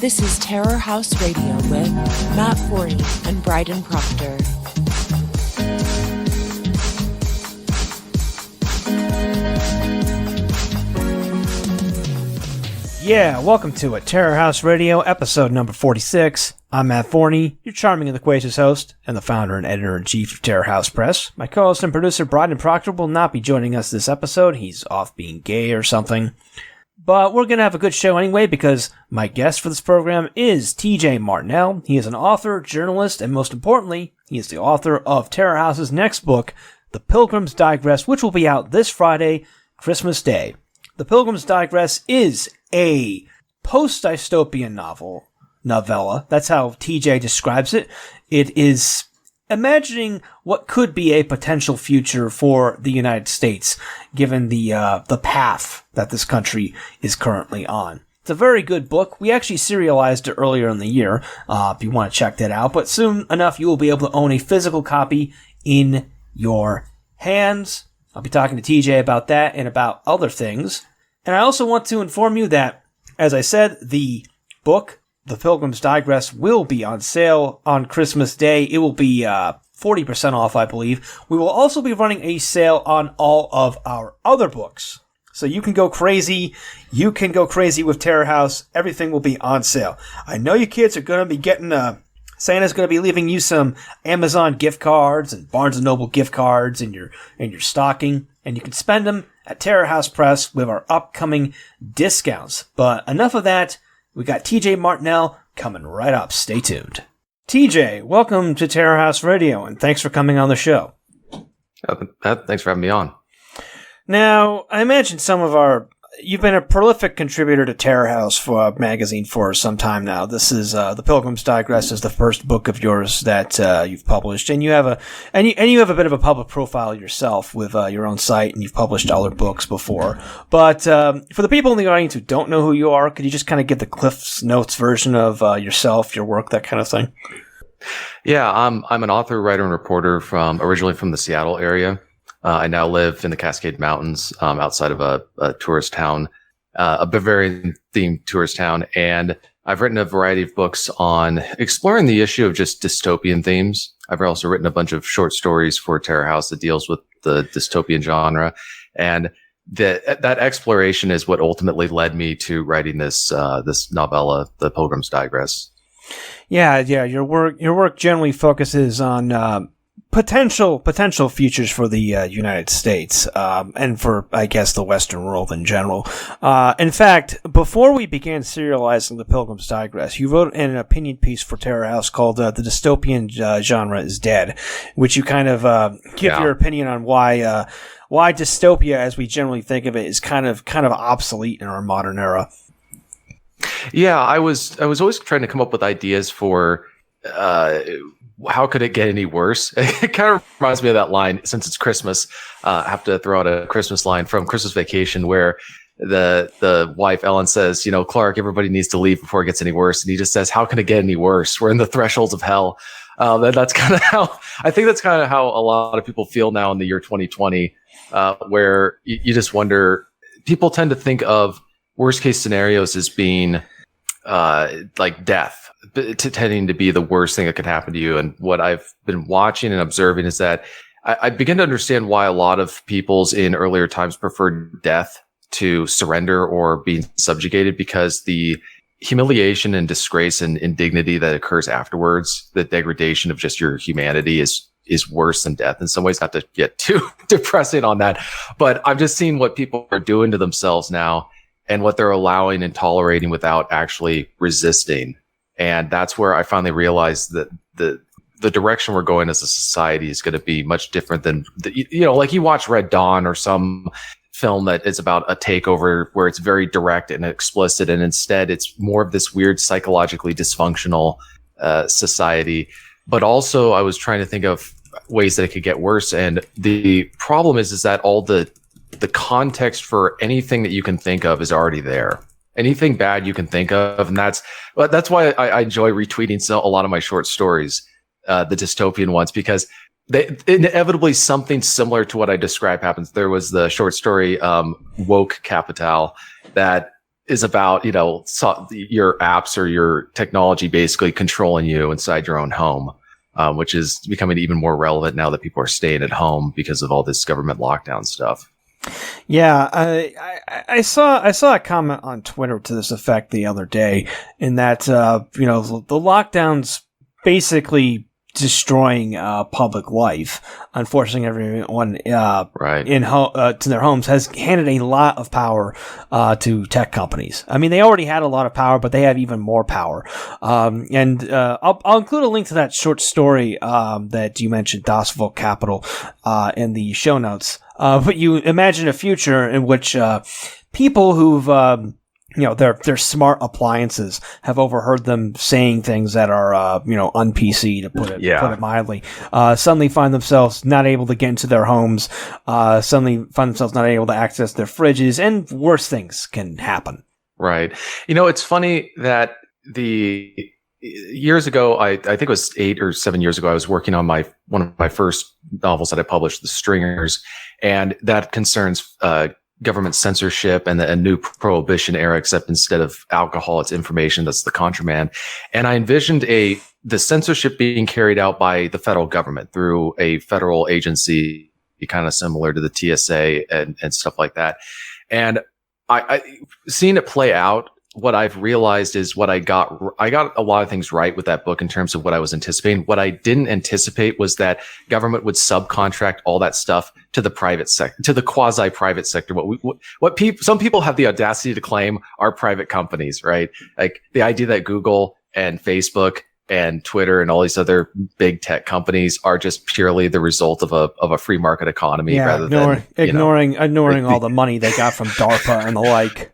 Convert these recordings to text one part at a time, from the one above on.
This is Terror House Radio with Matt Forney and Bryden Proctor. Yeah, welcome to it, Terror House Radio, episode number 46. I'm Matt Forney, your charming and loquacious host, and the founder and editor-in-chief of Terror House Press. My co-host and producer, Bryden Proctor, will not be joining us this episode. He's off being gay or something. But we're going to have a good show anyway, because my guest for this program is TJ Martinell. He is an author, journalist, and most importantly, he is the author of Terror House's next book, The Pilgrim's Digress, which will be out this Friday, Christmas Day. The Pilgrim's Digress is a post-dystopian novella. That's how TJ describes it. It is imagining what could be a potential future for the United States, given the path that this country is currently on. It's a very good book. We actually serialized it earlier in the year, if you want to check that out. But soon enough, you will be able to own a physical copy in your hands. I'll be talking to TJ about that and about other things. And I also want to inform you that, as I said, the book, The Pilgrim's Digress, will be on sale on Christmas Day. It will be 40% off, I believe. We will also be running a sale on all of our other books. So you can go crazy. You can go crazy with Terror House. Everything will be on sale. I know you kids are going to be getting Santa's going to be leaving you some Amazon gift cards and Barnes & Noble gift cards in your stocking, and you can spend them at Terror House Press with our upcoming discounts. But enough of that. We got TJ Martinell coming right up. Stay tuned. TJ, welcome to Terror House Radio, and thanks for coming on the show. Thanks for having me on. Now, I imagine you've been a prolific contributor to Terror House for magazine for some time now. This is The Pilgrim's Digress is the first book of yours that you've published, and you have a bit of a public profile yourself with your own site, and you've published other books before. But for the people in the audience who don't know who you are, could you just kind of give the Cliff's Notes version of yourself, your work, that kind of thing? Yeah, I'm an author, writer, and reporter originally from the Seattle area. I now live in the Cascade Mountains, outside of a tourist town, a Bavarian-themed tourist town. And I've written a variety of books on exploring the issue of just dystopian themes. I've also written a bunch of short stories for Terror House that deals with the dystopian genre. And that exploration is what ultimately led me to writing this novella, The Pilgrim's Digress. Yeah. Your work generally focuses on potential futures for the United States, and for, I guess, the Western world in general. In fact, before we began serializing The Pilgrim's Digress, you wrote an opinion piece for Terror House called "The Dystopian Genre is Dead," which you kind of give your opinion on why dystopia, as we generally think of it, is kind of obsolete in our modern era. Yeah, I was always trying to come up with ideas for how could it get any worse? It kind of reminds me of that line, since it's Christmas. I have to throw out a Christmas line from Christmas Vacation where the wife, Ellen, says, Clark, everybody needs to leave before it gets any worse. And he just says, how can it get any worse? We're in the thresholds of hell. That's kind of how a lot of people feel now in the year 2020, where you just wonder, people tend to think of worst case scenarios as being like death, tending to be the worst thing that could happen to you. And what I've been watching and observing is that I begin to understand why a lot of peoples in earlier times preferred death to surrender or being subjugated, because the humiliation and disgrace and indignity that occurs afterwards, the degradation of just your humanity is worse than death in some ways. Not to get too depressing on that, but I've just seen what people are doing to themselves now and what they're allowing and tolerating without actually resisting. And that's where I finally realized that the direction we're going as a society is going to be much different than, like you watch Red Dawn or some film that is about a takeover where it's very direct and explicit. And instead it's more of this weird psychologically dysfunctional society. But also I was trying to think of ways that it could get worse. And the problem is that all the context for anything that you can think of is already there. Anything bad you can think of, and that's why I enjoy retweeting a lot of my short stories, the dystopian ones, because inevitably something similar to what I described happens. There was the short story Woke Capital that is about, your apps or your technology basically controlling you inside your own home, which is becoming even more relevant now that people are staying at home because of all this government lockdown stuff. Yeah, I saw a comment on Twitter to this effect the other day, in that the lockdowns basically destroying public life, unforcing everyone to their homes, has handed a lot of power to tech companies. I mean, they already had a lot of power, but they have even more power. And I'll include a link to that short story that you mentioned, Das Volt Capital, in the show notes. But you imagine a future in which people who've their smart appliances have overheard them saying things that are un-PC, to put it mildly. Suddenly find themselves not able to get into their homes. Suddenly find themselves not able to access their fridges, and worse things can happen. Right. It's funny that years ago, I think it was 8 or 7 years ago, I was working on one of my first novels that I published, The Stringers, and that concerns government censorship and a new prohibition era, except instead of alcohol, it's information. That's the Contra Man. And I envisioned the censorship being carried out by the federal government through a federal agency, kind of similar to the TSA and stuff like that. And I seeing it play out, what I've realized is I got a lot of things right with that book in terms of what I was anticipating. What I didn't anticipate was that government would subcontract all that stuff to the private sector, to the quasi-private sector. Some people have the audacity to claim are private companies, right? Like the idea that Google and Facebook and Twitter and all these other big tech companies are just purely the result of a free market economy, rather than ignoring all the money they got from DARPA and the like.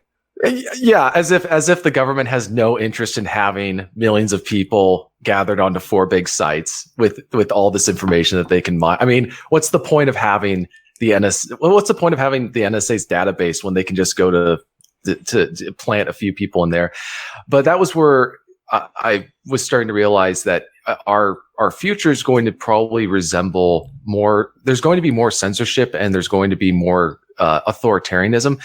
Yeah, as if the government has no interest in having millions of people gathered onto 4 big sites with all this information that they can mine. I mean, what's the point of having the NSA? What's the point of having the NSA's database when they can just go to plant a few people in there? But that was where I was starting to realize that our future is going to probably resemble more. There's going to be more censorship, and there's going to be more authoritarianism.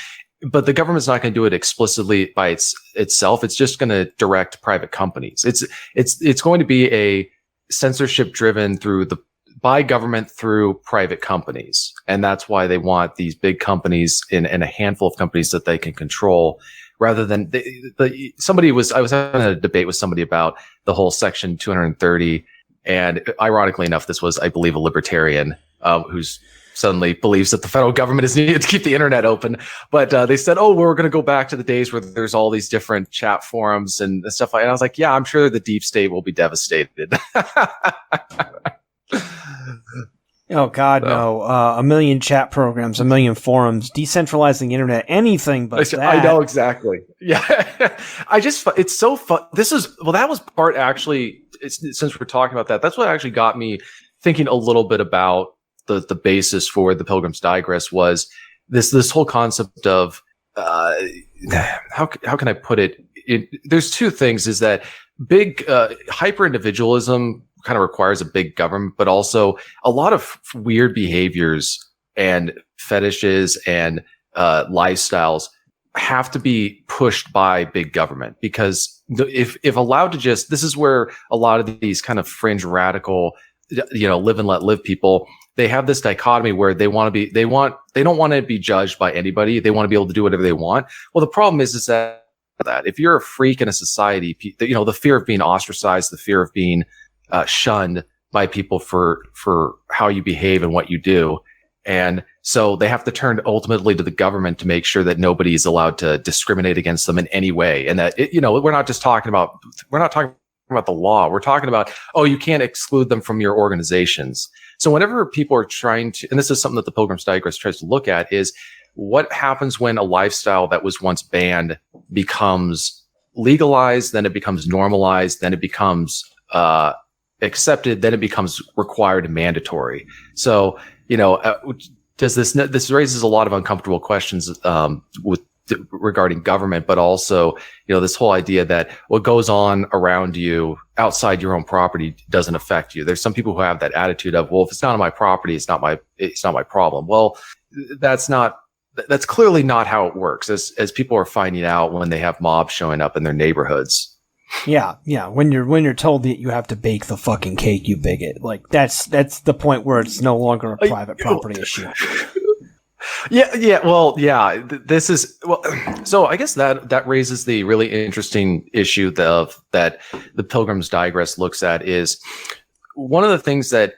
But the government's not going to do it explicitly by itself. It's just going to direct private companies. It's going to be a censorship driven by government through private companies. And that's why they want these big companies in a handful of companies that they can control, rather than I was having a debate with somebody about the whole Section 230. And ironically enough, this was, I believe, a libertarian, who's suddenly believes that the federal government is needed to keep the internet open. But they said, we're going to go back to the days where there's all these different chat forums and stuff like that. And I was like, yeah, I'm sure the deep state will be devastated. Oh, God, no. A million chat programs, a million forums, decentralizing the internet, anything but that. I know, exactly. Yeah. It's so fun. That was part actually, since we're talking about that, that's what actually got me thinking a little bit about the basis for the Pilgrim's Digress, was this whole concept of how can I put it? There's 2 things: is that big hyper individualism kind of requires a big government, but also a lot of weird behaviors and fetishes and lifestyles have to be pushed by big government, because if allowed to this is where a lot of these kind of fringe radical, live and let live people, they have this dichotomy where they don't want to be judged by anybody. They want to be able to do whatever they want. Well, the problem is that if you're a freak in a society, the fear of being ostracized, the fear of being shunned by people for how you behave and what you do. And so they have to turn ultimately to the government to make sure that nobody is allowed to discriminate against them in any way. And that, we're not talking about the law. We're talking about, you can't exclude them from your organizations. So whenever people are trying to, and this is something that the Pilgrim's Digress tries to look at, is what happens when a lifestyle that was once banned becomes legalized, then it becomes normalized, then it becomes accepted, then it becomes required and mandatory. So, does this raises a lot of uncomfortable questions regarding government, but also, this whole idea that what goes on around you outside your own property doesn't affect you. There's some people who have that attitude of, well, if it's not on my property, it's not my problem. Well, that's not that's clearly not how it works, as people are finding out when they have mobs showing up in their neighborhoods. Yeah. When you're told that you have to bake the fucking cake, you bigot. Like that's the point where it's no longer a private property issue. This is so I guess that raises the really interesting issue that the Pilgrim's Digress looks at is one of the things that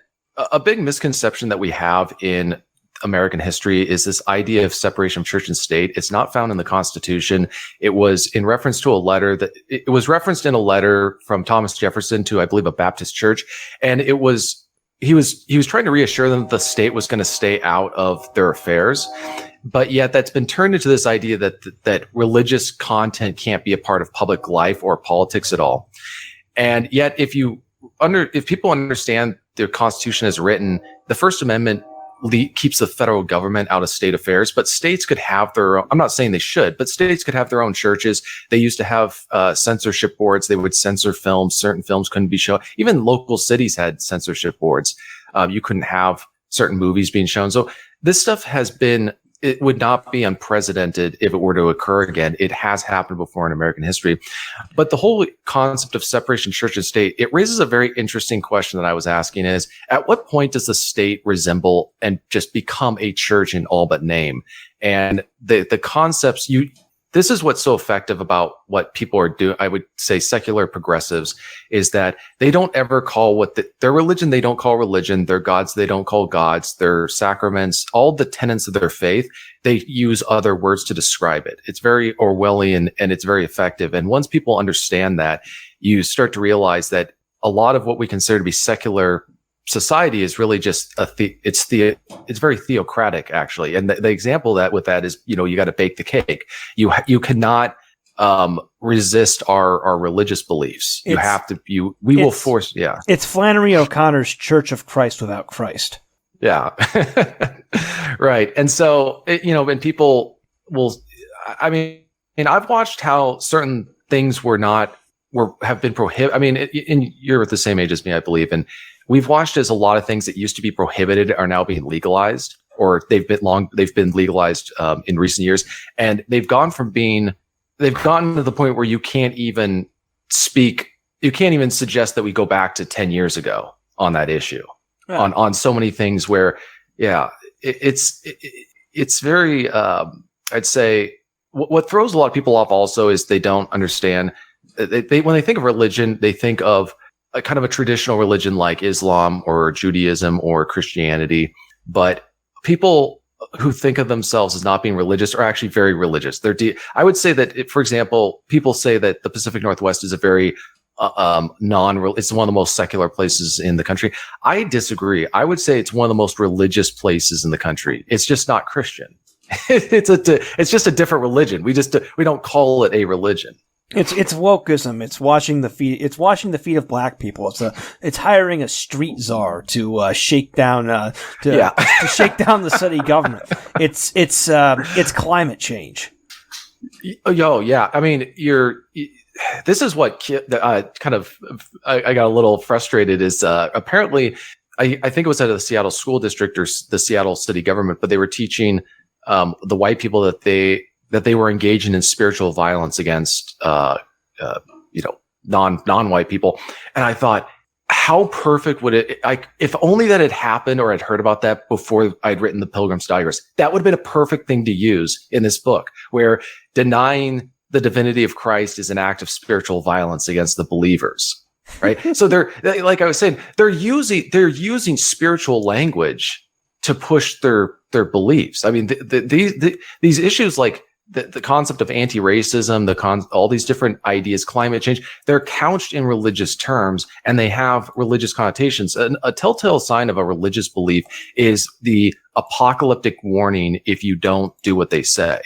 a big misconception that we have in American history is this idea of separation of church and state. It's not found in the Constitution. It was in reference to a letter it was referenced in a letter from Thomas Jefferson to, I believe, a Baptist church. And he was trying to reassure them that the state was going to stay out of their affairs. But yet that's been turned into this idea that religious content can't be a part of public life or politics at all. And yet if people understand the Constitution as written, the First Amendment keeps the federal government out of state affairs, but states could have their own. I'm not saying they should, but states could have their own churches. They used to have censorship boards. They would censor films. Certain films couldn't be shown. Even local cities had censorship boards. You couldn't have certain movies being shown. So this stuff it would not be unprecedented if it were to occur again. It has happened before in American history. But the whole concept of separation church and state, it raises a very interesting question that I was asking is, at what point does the state resemble and just become a church in all but name? And the concepts, this is what's so effective about what people are doing. I would say secular progressives is that they don't ever call their religion, they don't call religion, their gods, they don't call gods, their sacraments, all the tenets of their faith, they use other words to describe it. It's very Orwellian and it's very effective. And once people understand that, you start to realize that a lot of what we consider to be secular society is really just it's very theocratic, actually. And the example with that is, you got to bake the cake. You cannot resist our religious beliefs. We will force. Yeah. It's Flannery O'Connor's Church of Christ without Christ. Yeah. Right. And so, when people will, I've watched how certain things have been prohibited. I mean, and you're at the same age as me, I believe. And we've watched as a lot of things that used to be prohibited are now being legalized, or they've been legalized in recent years. And they've gotten to the point where you can't even suggest that we go back to 10 years ago on that issue. Yeah. On so many things where, it's very, I'd say what throws a lot of people off also is they don't understand. When they think of religion, they think of a kind of a traditional religion like Islam or Judaism or Christianity. But people who think of themselves as not being religious are actually very religious. I would say that, for example, people say that the Pacific Northwest is a very it's one of the most secular places in the country. I disagree. I would say it's one of the most religious places in the country. It's just not Christian. It's just a different religion. We don't call it a religion. It's wokeism. It's washing the feet. It's washing the feet of black people. It's hiring a street czar to shake down to shake down the city government. It's climate change. Yeah. I mean, this is what I got a little frustrated is apparently I think it was at the Seattle School District or the Seattle city government, but they were teaching the white people that they were engaging in spiritual violence against non-white people. And I thought, how perfect would it, if only that had happened or I'd heard about that before I'd written the Pilgrim's Digress. That would have been a perfect thing to use in this book, where denying the divinity of Christ is an act of spiritual violence against the believers, right? So like I was saying, they're using spiritual language to push their beliefs. I mean, these issues like the concept of anti-racism, all these different ideas, climate change, they're couched in religious terms and they have religious connotations. And a telltale sign of a religious belief is the apocalyptic warning if you don't do what they say.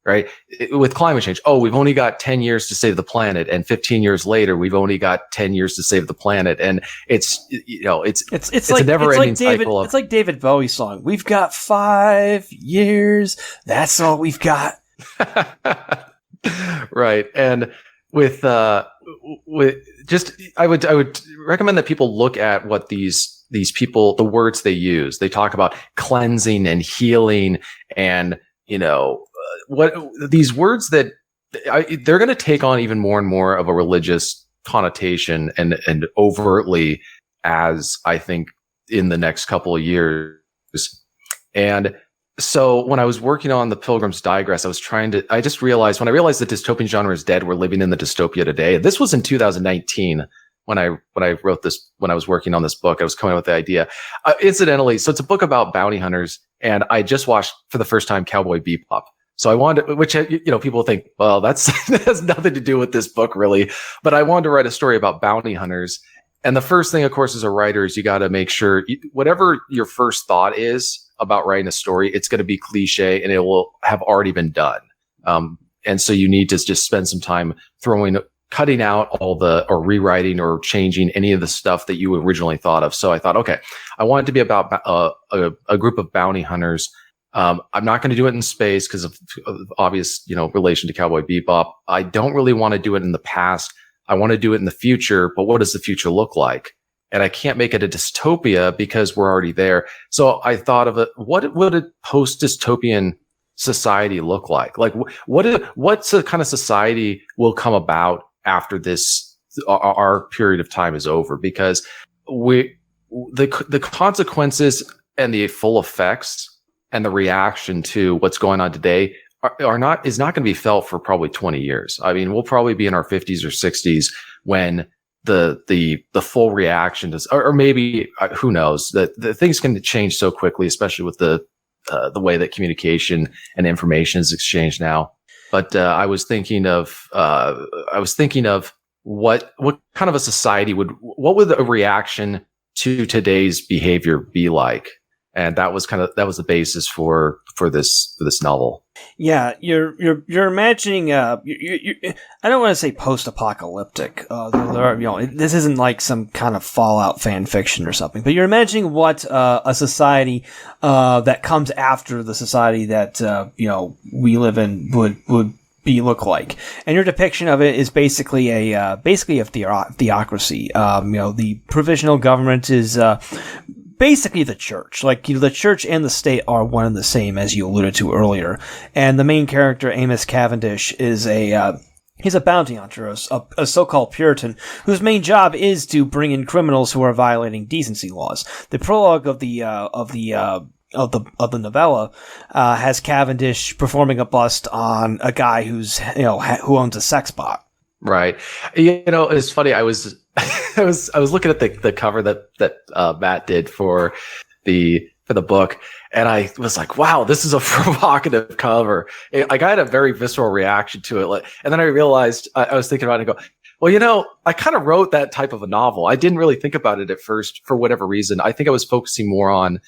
Right? With climate change, we've only got 10 years to save the planet, and 15 years later, we've only got 10 years to save the planet, and it's like, a never-ending cycle. It's like David Bowie's song. We've got 5 years. That's all we've got. Right, and I would recommend that people look at what these people, the words they use. They talk about cleansing and healing and what these words that they're going to take on even more and more of a religious connotation and overtly, as I think in the next couple of years. And so when I was working on the Pilgrim's Digress, I just realized when I realized the dystopian genre is dead, we're living in the dystopia today. This was in 2019 when I wrote this, when I was working on this book, I was coming up with the idea. Incidentally, so it's a book about bounty hunters, and I just watched for the first time Cowboy Bebop. So I wanted to, which, people think, well, that has nothing to do with this book really, but I wanted to write a story about bounty hunters. And the first thing, of course, as a writer is you got to make sure whatever your first thought is about writing a story, it's going to be cliche and it will have already been done. And so you need to just spend some time cutting out or rewriting or changing any of the stuff that you originally thought of. So I thought, okay, I want it to be about a group of bounty hunters. I'm not going to do it in space because of obvious, relation to Cowboy Bebop. I don't really want to do it in the past. I want to do it in the future, but what does the future look like? And I can't make it a dystopia because we're already there. So I thought of it. What would a post-dystopian society look like? Like, what's the kind of society will come about after our period of time is over? Because the consequences and the full effects and the reaction to what's going on today is not going to be felt for probably 20 years. I mean, we'll probably be in our 50s or 60s when the full reaction is, or maybe who knows, that the things can change so quickly, especially with the way that communication and information is exchanged now. But I was thinking of what kind of a society what would a reaction to today's behavior be like? And that was the basis for this novel. Yeah, you're imagining. I don't want to say post-apocalyptic. This isn't like some kind of Fallout fan fiction or something. But you're imagining what a society that comes after the society that we live in would look like, and your depiction of it is basically a theocracy. The provisional government is basically the church. Like, the church and the state are one and the same, as you alluded to earlier. And the main character, Amos Cavendish, is he's a bounty hunter, a so-called Puritan, whose main job is to bring in criminals who are violating decency laws. The prologue of the novella has Cavendish performing a bust on a guy who owns a sex bot. Right. It's funny. I was looking at the cover that Matt did for the book, and I was like, wow, this is a provocative cover. I had a very visceral reaction to it. And then I realized, I was thinking about it and go, well, I kind of wrote that type of a novel. I didn't really think about it at first for whatever reason. I think I was focusing more on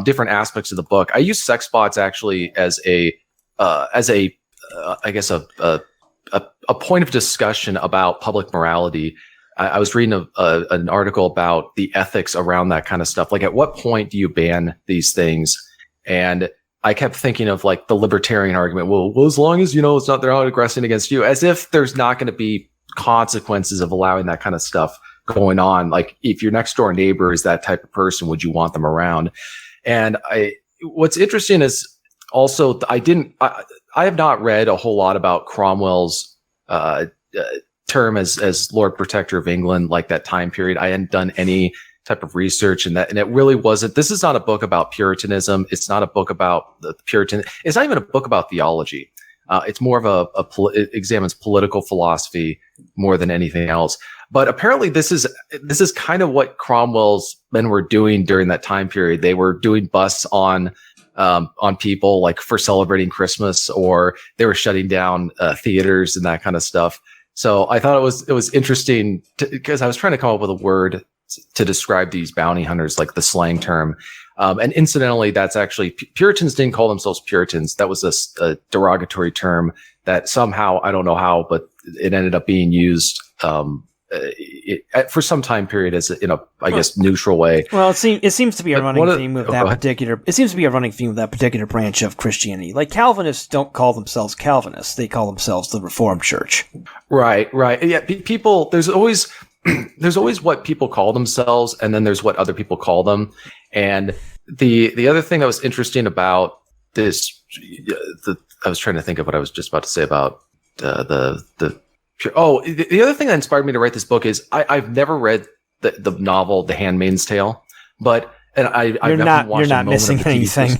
different aspects of the book. I use sex bots actually as a point of discussion about public morality. I was reading an article about the ethics around that kind of stuff. Like, at what point do you ban these things? And I kept thinking of like the libertarian argument. Well, as long as, they're not aggressing against you, as if there's not going to be consequences of allowing that kind of stuff going on. Like, if your next door neighbor is that type of person, would you want them around? And what's interesting is also, I have not read a whole lot about Cromwell's, term as Lord Protector of England, like that time period. I hadn't done any type of research in that, and it really wasn't. This is not a book about Puritanism. It's not a book about the Puritan. It's not even a book about theology. It's more of it examines political philosophy more than anything else. But apparently, this is kind of what Cromwell's men were doing during that time period. They were doing busts on people, like for celebrating Christmas, or they were shutting down theaters and that kind of stuff. So I thought it was interesting because I was trying to come up with a word to describe these bounty hunters, like the slang term. And incidentally, that's actually, Puritans didn't call themselves Puritans. That was a derogatory term that somehow, I don't know how, but it ended up being used for some time period as neutral way. Well, it seems to be a running theme with that particular. It seems to be a running theme with that particular branch of Christianity. Like, Calvinists don't call themselves Calvinists; they call themselves the Reformed Church. Right. Yeah, people. There's always what people call themselves, and then there's what other people call them. And the other thing that was interesting about this I was trying to think of what I was just about to say about the other thing that inspired me to write this book is I've never read the novel The Handmaid's Tale, but I've you're not missing anything.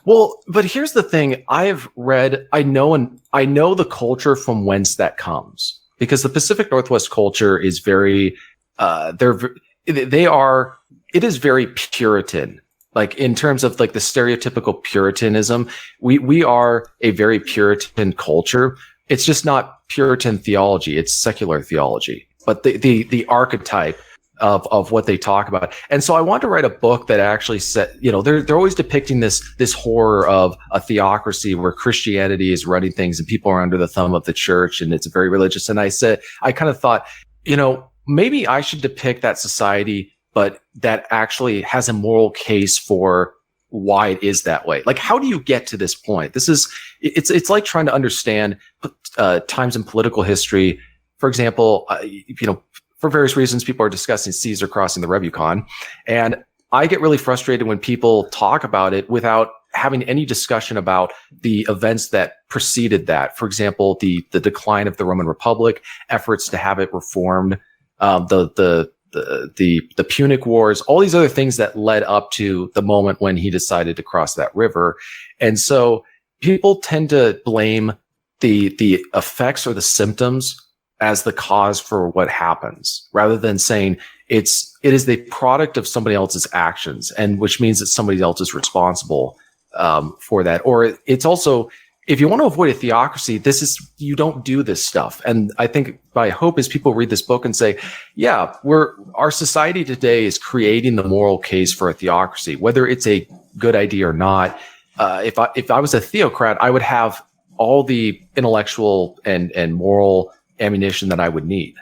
Well, but here's the thing: I know the culture from whence that comes, because the Pacific Northwest culture is very it is very Puritan. Like in terms of like the stereotypical Puritanism, we are a very Puritan culture. It's just not Puritan theology; it's secular theology. But the archetype of what they talk about, and so I want to write a book that actually said, they're always depicting this horror of a theocracy where Christianity is running things and people are under the thumb of the church, and it's very religious. And I kind of thought, maybe I should depict that society, but that actually has a moral case for why it is that way. Like, how do you get to this point? It's like trying to understand times in political history. For example, for various reasons, people are discussing Caesar crossing the Rubicon. And I get really frustrated when people talk about it without having any discussion about the events that preceded that. For example, the decline of the Roman Republic, efforts to have it reformed, the Punic Wars, all these other things that led up to the moment when he decided to cross that river. And so people tend to blame the effects or the symptoms as the cause for what happens, rather than saying it is the product of somebody else's actions, and which means that somebody else is responsible for that. Or it's also, if you want to avoid a theocracy, you don't do this stuff. And I think my hope is people read this book and say, yeah, our society today is creating the moral case for a theocracy, whether it's a good idea or not. If I was a theocrat, I would have all the intellectual and moral ammunition that I would need.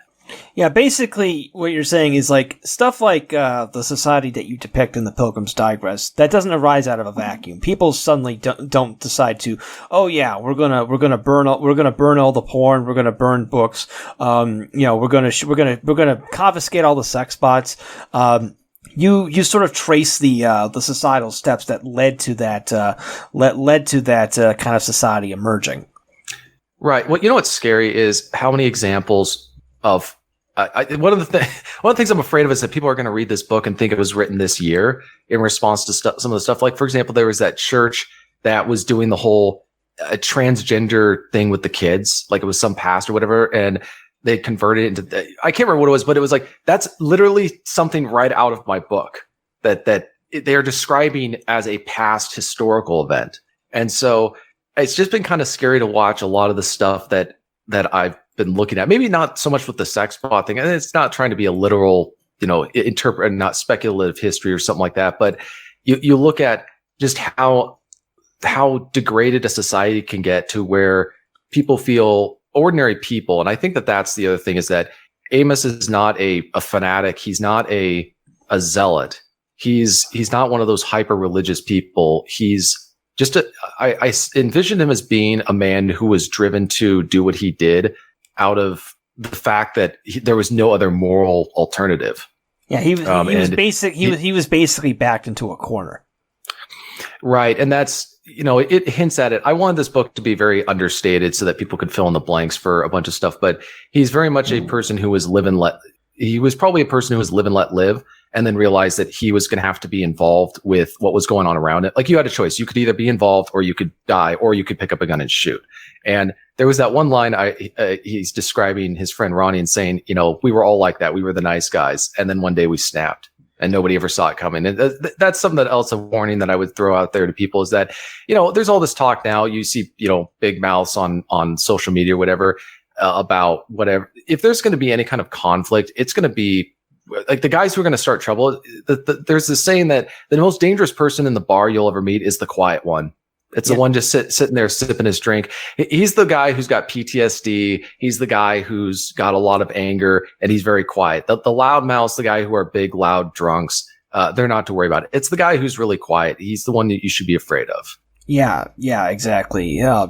Yeah, basically what you're saying is like stuff like the society that you depict in the Pilgrim's Digress, that doesn't arise out of a vacuum. People suddenly don't decide to, oh yeah, we're gonna burn all the porn, we're gonna burn books, we're gonna confiscate all the sex bots. You sort of trace the societal steps that led to that kind of society emerging. Right. Well, what's scary is how many examples of one of the things I'm afraid of is that people are going to read this book and think it was written this year in response to some of the stuff. Like, for example, there was that church that was doing the whole transgender thing with the kids, like it was some pastor or whatever, and they converted it into I can't remember what it was, but it was like, that's literally something right out of my book that they're describing as a past historical event. And so it's just been kind of scary to watch a lot of the stuff that I've been looking at. Maybe not so much with the sex bot thing, and it's not trying to be a literal, interpret, not speculative history or something like that. But you look at just how degraded a society can get to where people feel ordinary people. And I think that's the other thing, is that Amos is not a fanatic. He's not a zealot. He's not one of those hyper religious people. He's just I envisioned him as being a man who was driven to do what he did out of the fact that there was no other moral alternative. Yeah, he was basically backed into a corner. Right, and that's it hints at it. I wanted this book to be very understated so that people could fill in the blanks for a bunch of stuff. But he's very much a person who was he was probably a person who was live and let live, and then realized that he was going to have to be involved with what was going on around it. Like, you had a choice. You could either be involved, or you could die, or you could pick up a gun and shoot. And there was that one line he's describing his friend Ronnie and saying, we were all like that. We were the nice guys. And then one day we snapped and nobody ever saw it coming. And that's something else, a warning that I would throw out there to people, is that, there's all this talk now. You see, big mouths on social media or whatever, about whatever. If there's going to be any kind of conflict, it's going to be like the guys who are going to start trouble. There's this saying that the most dangerous person in the bar you'll ever meet is the quiet one. It's the one just sitting there sipping his drink. He's the guy who's got PTSD. He's the guy who's got a lot of anger, and he's very quiet. The loud mouths, the guy who are big, loud drunks, they're not to worry about it. It's the guy who's really quiet. He's the one that you should be afraid of. Yeah, exactly. Yeah,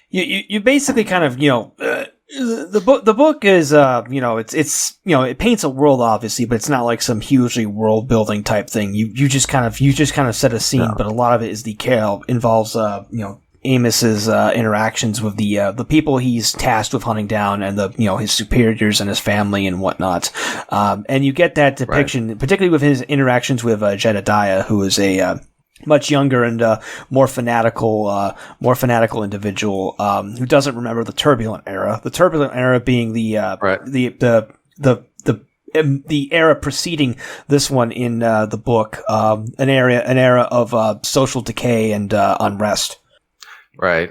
you basically kind of, The book is it paints a world obviously, but it's not like some hugely world building type thing. You just kind of set a scene, but a lot of it is involves Amos's interactions with the people he's tasked with hunting down, and his superiors and his family and whatnot. And you get that depiction, particularly with his interactions with Jedediah, who is a much younger and more fanatical individual who doesn't remember the turbulent era. The turbulent era being the era preceding this one in the book, an era of social decay and unrest. Right.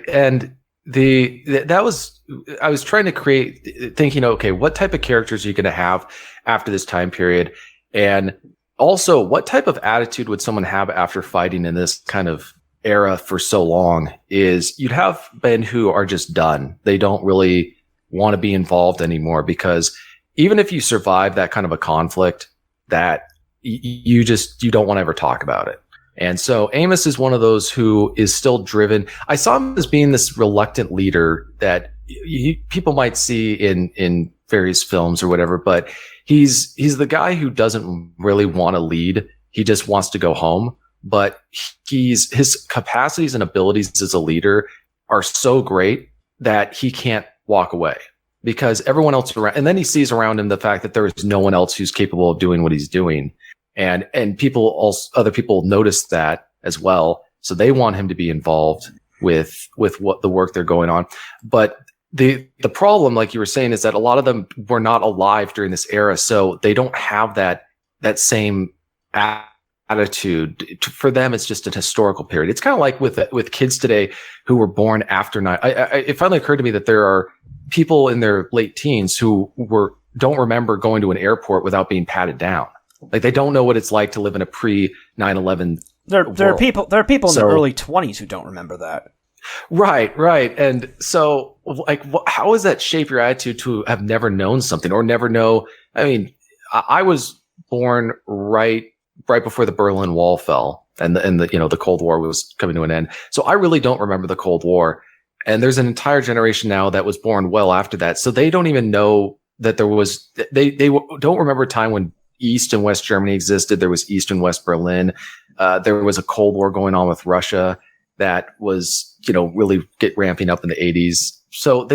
And I was trying to create, thinking, okay, what type of characters are you going to have after this time period? And also, what type of attitude would someone have after fighting in this kind of era for so long? Is you'd have men who are just done. They don't really want to be involved anymore, because even if you survive that kind of a conflict, that you don't want to ever talk about it. And so Amos is one of those who is still driven. I saw him as being this reluctant leader that people might see in various films or whatever, but he's the guy who doesn't really want to lead. He just wants to go home. But his capacities and abilities as a leader are so great that he can't walk away, because everyone else around, and then he sees around him the fact that there is no one else who's capable of doing what he's doing. And other people notice that as well. So they want him to be involved with what the work they're going on. But the problem, like you were saying, is that a lot of them were not alive during this era, so they don't have that same attitude. For them, it's just a historical period. It's kind of like with kids today who were born after it finally occurred to me that there are people in their late teens who don't remember going to an airport without being patted down. Like, they don't know what it's like to live in a pre 9/11. There are people in their early 20s who don't remember that. Right. And so, like, how does that shape your attitude to have never known something or never know? I mean, I was born right before the Berlin Wall fell and the Cold War was coming to an end. So I really don't remember the Cold War. And there's an entire generation now that was born well after that. So they don't even know that they don't remember a time when East and West Germany existed. There was East and West Berlin. There was a Cold War going on with Russia that was, really ramping up in the 80s. So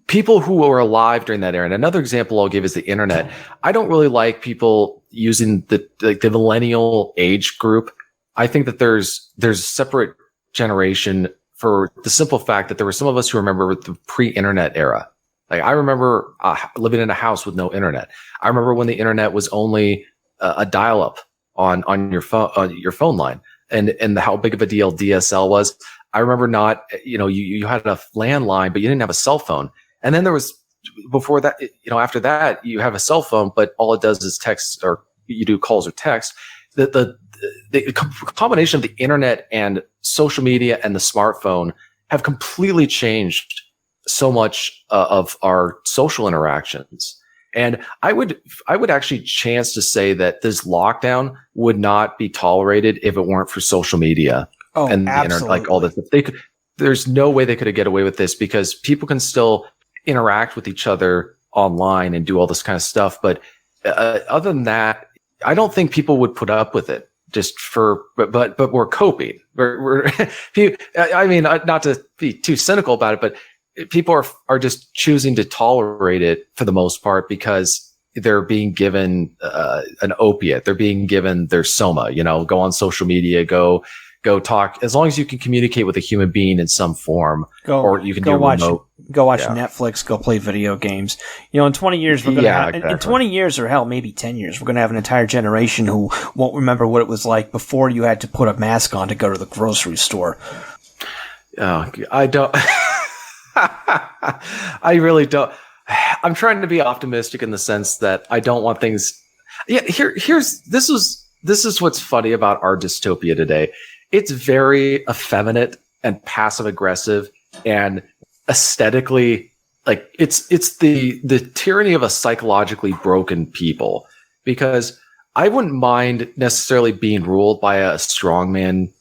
people who were alive during that era. And another example I'll give is the internet. I don't really like people using the millennial age group. I think that there's a separate generation for the simple fact that there were some of us who remember the pre-internet era. Like, I remember living in a house with no internet. I remember when the internet was only a dial-up on your phone line, and how big of a deal DSL was. I remember not, you had a landline, but you didn't have a cell phone. And then there was, before that, after that, you have a cell phone, but all it does is text, or you do calls or text. The combination of the internet and social media and the smartphone have completely changed so much of our social interactions. And I would actually chance to say that this lockdown would not be tolerated if it weren't for social media and the internet, like all this. There's no way they could get away with this, because people can still interact with each other online and do all this kind of stuff. But other than that, I don't think people would put up with it. But we're coping. I mean, not to be too cynical about it, but people are just choosing to tolerate it for the most part, because they're being given an opiate. They're being given their soma. Go on social media, go talk. As long as you can communicate with a human being in some form, or you can do remote. Go watch Netflix. Go play video games. In 20 years, we're gonna in 20 years, or hell, maybe 10 years, we're gonna have an entire generation who won't remember what it was like before you had to put a mask on to go to the grocery store. Oh, I don't. I really don't. I'm trying to be optimistic in the sense that I don't want things. Yeah, this is what's funny about our dystopia today. It's very effeminate and passive aggressive and aesthetically, like, it's the tyranny of a psychologically broken people. Because I wouldn't mind necessarily being ruled by a strongman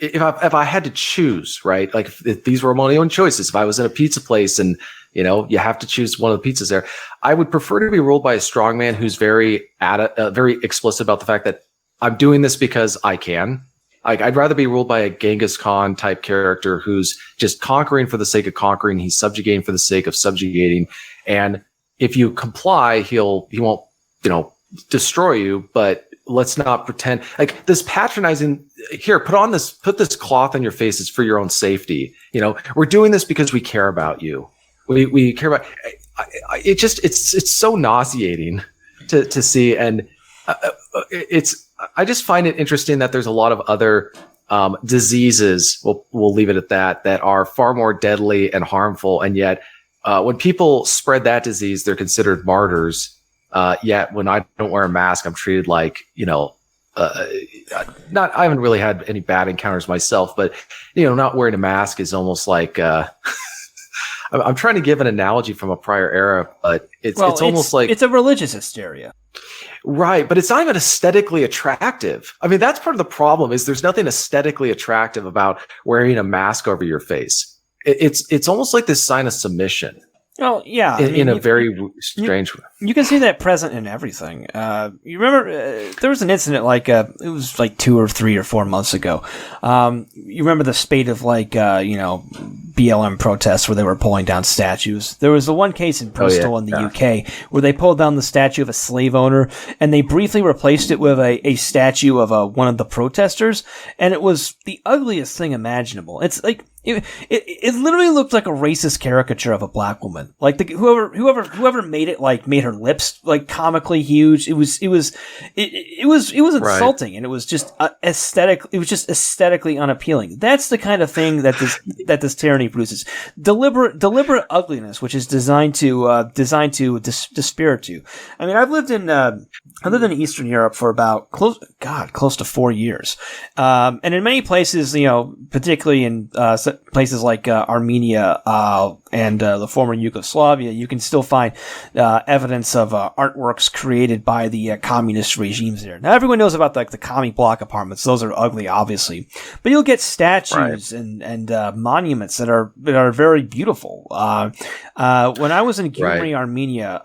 if I had to choose, right? Like if these were my own choices, if I was in a pizza place and, you have to choose one of the pizzas there, I would prefer to be ruled by a strongman who's very explicit about the fact that I'm doing this because I can. Like, I'd rather be ruled by a Genghis Khan type character who's just conquering for the sake of conquering. He's subjugating for the sake of subjugating. And if you comply, he won't, destroy you. But let's not pretend like this patronizing here. Put this cloth on your face. It's for your own safety. We're doing this because we care about you. We care about it's so nauseating to see. And I just find it interesting that there's a lot of other diseases, we'll leave it at that are far more deadly and harmful. And yet, when people spread that disease, they're considered martyrs. Yet when I don't wear a mask, I'm treated like, I haven't really had any bad encounters myself, but, not wearing a mask is almost like, I'm trying to give an analogy from a prior era, but it's almost like it's a religious hysteria. Right, but it's not even aesthetically attractive. I mean, that's part of the problem is there's nothing aesthetically attractive about wearing a mask over your face. It's almost like this sign of submission. Well, yeah, in a very strange way. You can see that present in everything. You remember there was an incident it was like 2 or 3 or 4 months ago. You remember the spate of BLM protests where they were pulling down statues. There was the one case in Bristol in the UK where they pulled down the statue of a slave owner and they briefly replaced it with a statue of one of the protesters, and it was the ugliest thing imaginable. It's like it literally looked like a racist caricature of a black woman. Like whoever made it made her lips comically huge. It was insulting, and it was just aesthetic. It was just aesthetically unappealing. That's the kind of thing that this tyranny produces. Deliberate ugliness, which is designed to dispirit you. I mean, I've lived in Eastern Europe for about close to 4 years, and in many places, particularly in places like Armenia and the former Yugoslavia, you can still find evidence of artworks created by the communist regimes there. Now, everyone knows about the commie block apartments; those are ugly, obviously, but you'll get statues and monuments that are very beautiful. When I was in Gyumri, Armenia,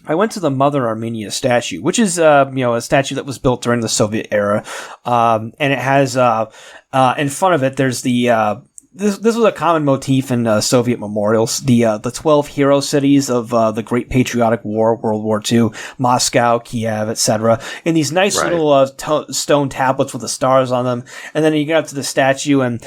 I went to the Mother Armenia statue, which is a statue that was built during the Soviet era, and it has in front of it there's the this was a common motif in Soviet memorials, the 12 hero cities of the Great Patriotic War, World War II, Moscow, Kiev, etc. In these nice little stone tablets with the stars on them, and then you get up to the statue and.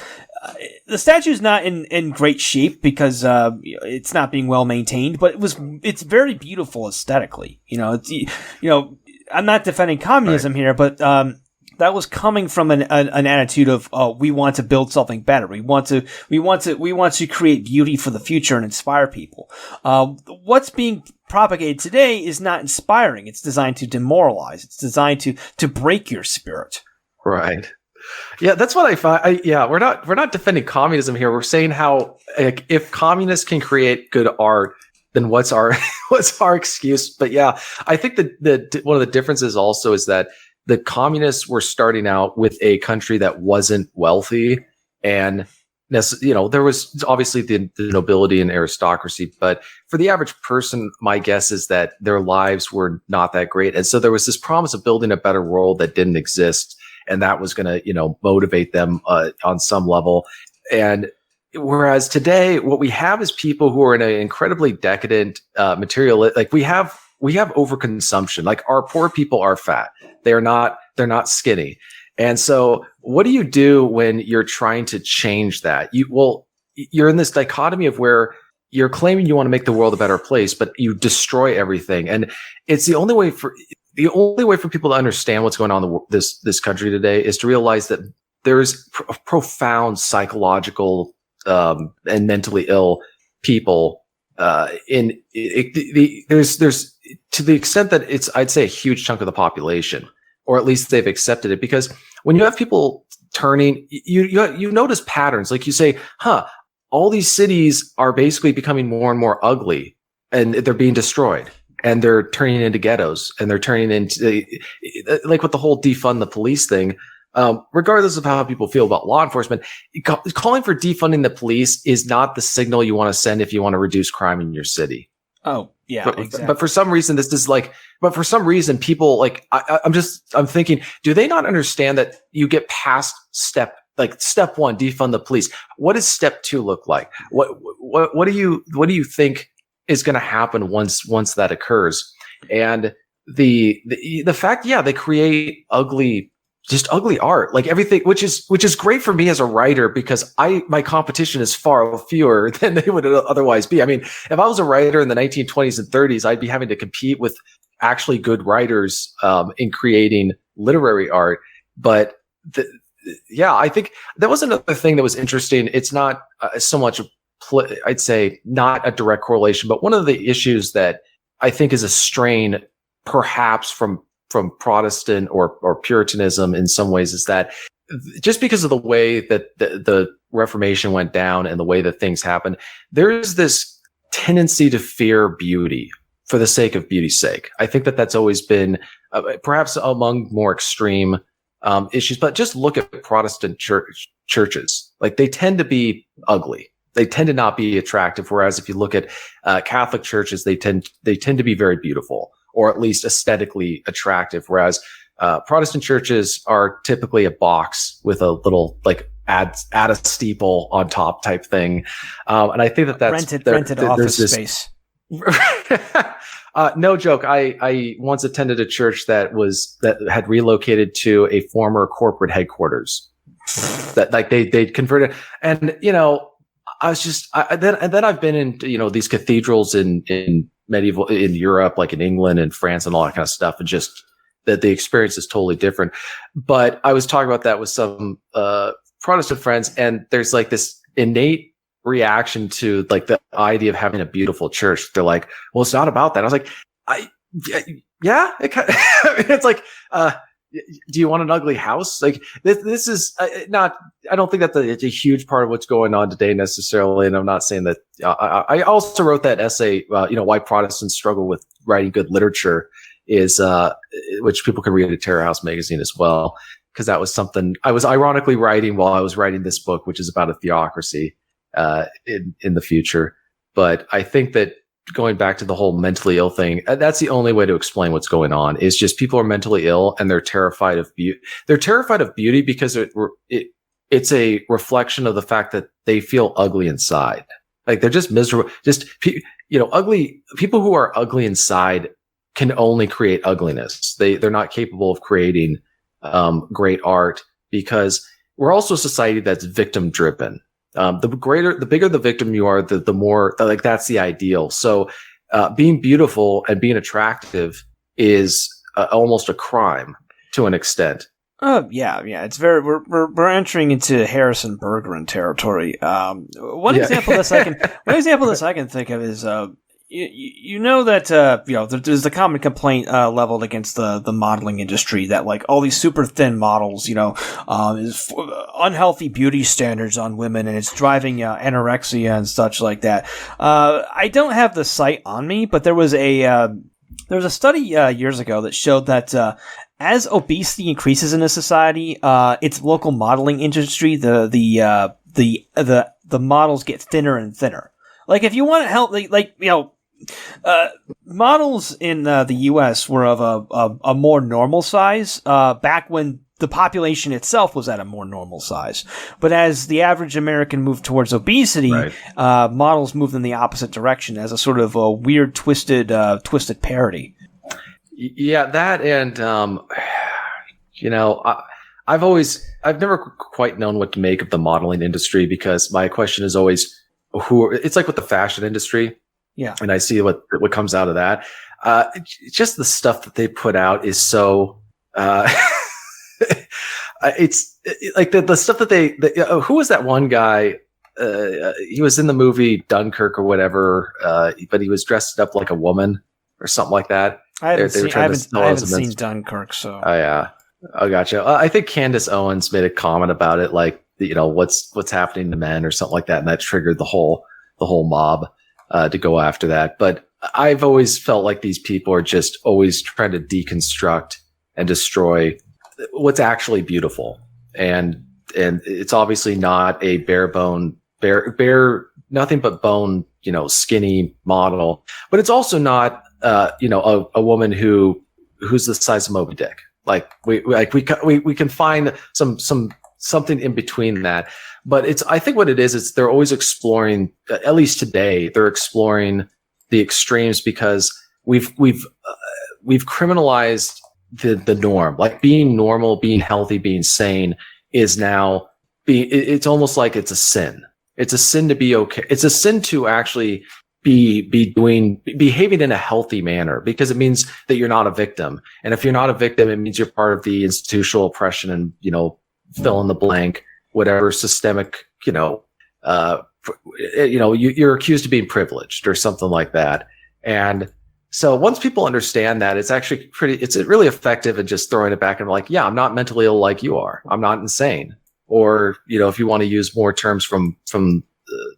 The statue's not in great shape because it's not being well maintained, but it's very beautiful aesthetically. I'm not defending communism here, but that was coming from an attitude of we want to build something better. We want to create beauty for the future and inspire people. What's being propagated today is not inspiring. It's designed to demoralize. It's designed to break your spirit. Right. Yeah, that's what I find. We're not defending communism here. We're saying how if communists can create good art, then what's our excuse? But yeah, I think that one of the differences also is that the communists were starting out with a country that wasn't wealthy, and there was obviously the nobility and aristocracy, but for the average person, my guess is that their lives were not that great, and so there was this promise of building a better world that didn't exist. And that was going to, motivate them on some level. And whereas today, what we have is people who are in an incredibly decadent material. Like we have overconsumption. Like our poor people are fat. They're not skinny. And so, what do you do when you're trying to change that? You're in this dichotomy of where you're claiming you want to make the world a better place, but you destroy everything. And it's the only way for people to understand what's going on in this country today is to realize that there's profound psychological and mentally ill people there's to the extent that it's, I'd say, a huge chunk of the population, or at least they've accepted it. Because when you have people turning, you notice patterns. Like you say, all these cities are basically becoming more and more ugly, and they're being destroyed. And they're turning into ghettos, and they're turning into, like with the whole defund the police thing, regardless of how people feel about law enforcement, calling for defunding the police is not the signal you want to send if you want to reduce crime in your city. Oh, yeah, exactly. But for some reason, people I'm thinking, do they not understand that you get past step one, defund the police? What does step 2 look like? What do you think is going to happen once that occurs? And the fact, they create ugly art, like everything, which is great for me as a writer, because my competition is far fewer than they would otherwise be. I mean, if I was a writer in the 1920s and 30s, I'd be having to compete with actually good writers in creating literary art. But I think that was another thing that was interesting. It's not so much, I'd say, not a direct correlation, but one of the issues that I think is a strain, perhaps from Protestant or Puritanism in some ways, is that just because of the way that the Reformation went down and the way that things happened, there's this tendency to fear beauty for the sake of beauty's sake. I think that's always been perhaps among more extreme issues, but just look at Protestant churches. Like, they tend to be ugly. They tend to not be attractive. Whereas if you look at Catholic churches, they tend to be very beautiful, or at least aesthetically attractive. Whereas Protestant churches are typically a box with a little, like, add a steeple on top type thing. And I think that's rented office space. No joke. I once attended a church that had relocated to a former corporate headquarters that, like, they'd converted. And, I was just, then I've been in, these cathedrals in medieval, in Europe, like in England and France and all that kind of stuff. And just that the experience is totally different. But I was talking about that with some, Protestant friends, and there's like this innate reaction to, like, the idea of having a beautiful church. They're like, well, it's not about that. I was like, it's like, do you want an ugly house? Like, this is not, I don't think it's a huge part of what's going on today necessarily. And I'm not saying that, I also wrote that essay, why Protestants struggle with writing good literature, is, which people can read at Terror House magazine as well. Cause that was something I was ironically writing while I was writing this book, which is about a theocracy, in the future. But I think that, going back to the whole mentally ill thing, that's the only way to explain what's going on, is just people are mentally ill and they're terrified of beauty. They're terrified of beauty because it's a reflection of the fact that they feel ugly inside. Like, they're just miserable. Just, ugly people who are ugly inside can only create ugliness. They're not capable of creating great art, because we're also a society that's victim driven. The bigger the victim you are, the more, like, that's the ideal. So, being beautiful and being attractive is almost a crime to an extent. Yeah. It's very, we're entering into Harrison Bergeron territory. One example that I can think of is, that, there's the common complaint leveled against the modeling industry that, like, all these super thin models, is unhealthy beauty standards on women, and it's driving anorexia and such like that. I don't have the site on me, but there was a study years ago that showed that as obesity increases in a society, its local modeling industry, the models get thinner and thinner. Like, if you want to help, models in the U.S. were of a more normal size back when the population itself was at a more normal size. But as the average American moved towards obesity, right, models moved in the opposite direction as a sort of a weird, twisted parody. Yeah, that, and I've never quite known what to make of the modeling industry, because my question is always, it's like with the fashion industry. Yeah. And I see what comes out of that. Just the stuff that they put out is so, it's like the stuff that who was that one guy? He was in the movie Dunkirk or whatever, but he was dressed up like a woman or something like that. I haven't seen Dunkirk, so. Oh, yeah. Oh, gotcha. I think Candace Owens made a comment about it, like, what's happening to men or something like that. And that triggered the whole mob to go after that. But I've always felt like these people are just always trying to deconstruct and destroy what's actually beautiful. And it's obviously not a bare nothing but bone, skinny model, but it's also not, a woman who's the size of Moby Dick. Like we can find something in between that. But I think what it is they're always exploring, at least today, they're exploring the extremes because we've criminalized the norm. Like being normal, being healthy, being sane is now it's almost like it's a sin. It's a sin to be okay. It's a sin to actually behaving in a healthy manner, because it means that you're not a victim. And if you're not a victim, it means you're part of the institutional oppression and, fill in the blank, whatever systemic, you're accused of being privileged or something like that. And so once people understand that, it's really effective in just throwing it back and like, yeah, I'm not mentally ill like you are. I'm not insane. Or, if you want to use more terms from the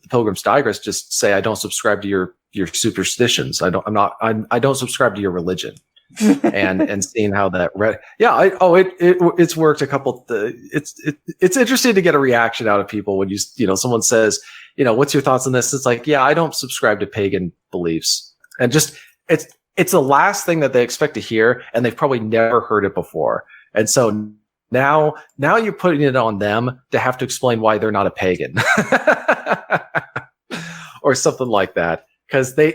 Pilgrim's Digress, just say, I don't subscribe to your superstitions. I don't subscribe to your religion. and seeing how that it's worked a couple. It's interesting to get a reaction out of people when someone says, what's your thoughts on this? It's like, yeah, I don't subscribe to pagan beliefs, and just it's the last thing that they expect to hear, and they've probably never heard it before, and so now you're putting it on them to have to explain why they're not a pagan or something like that, because a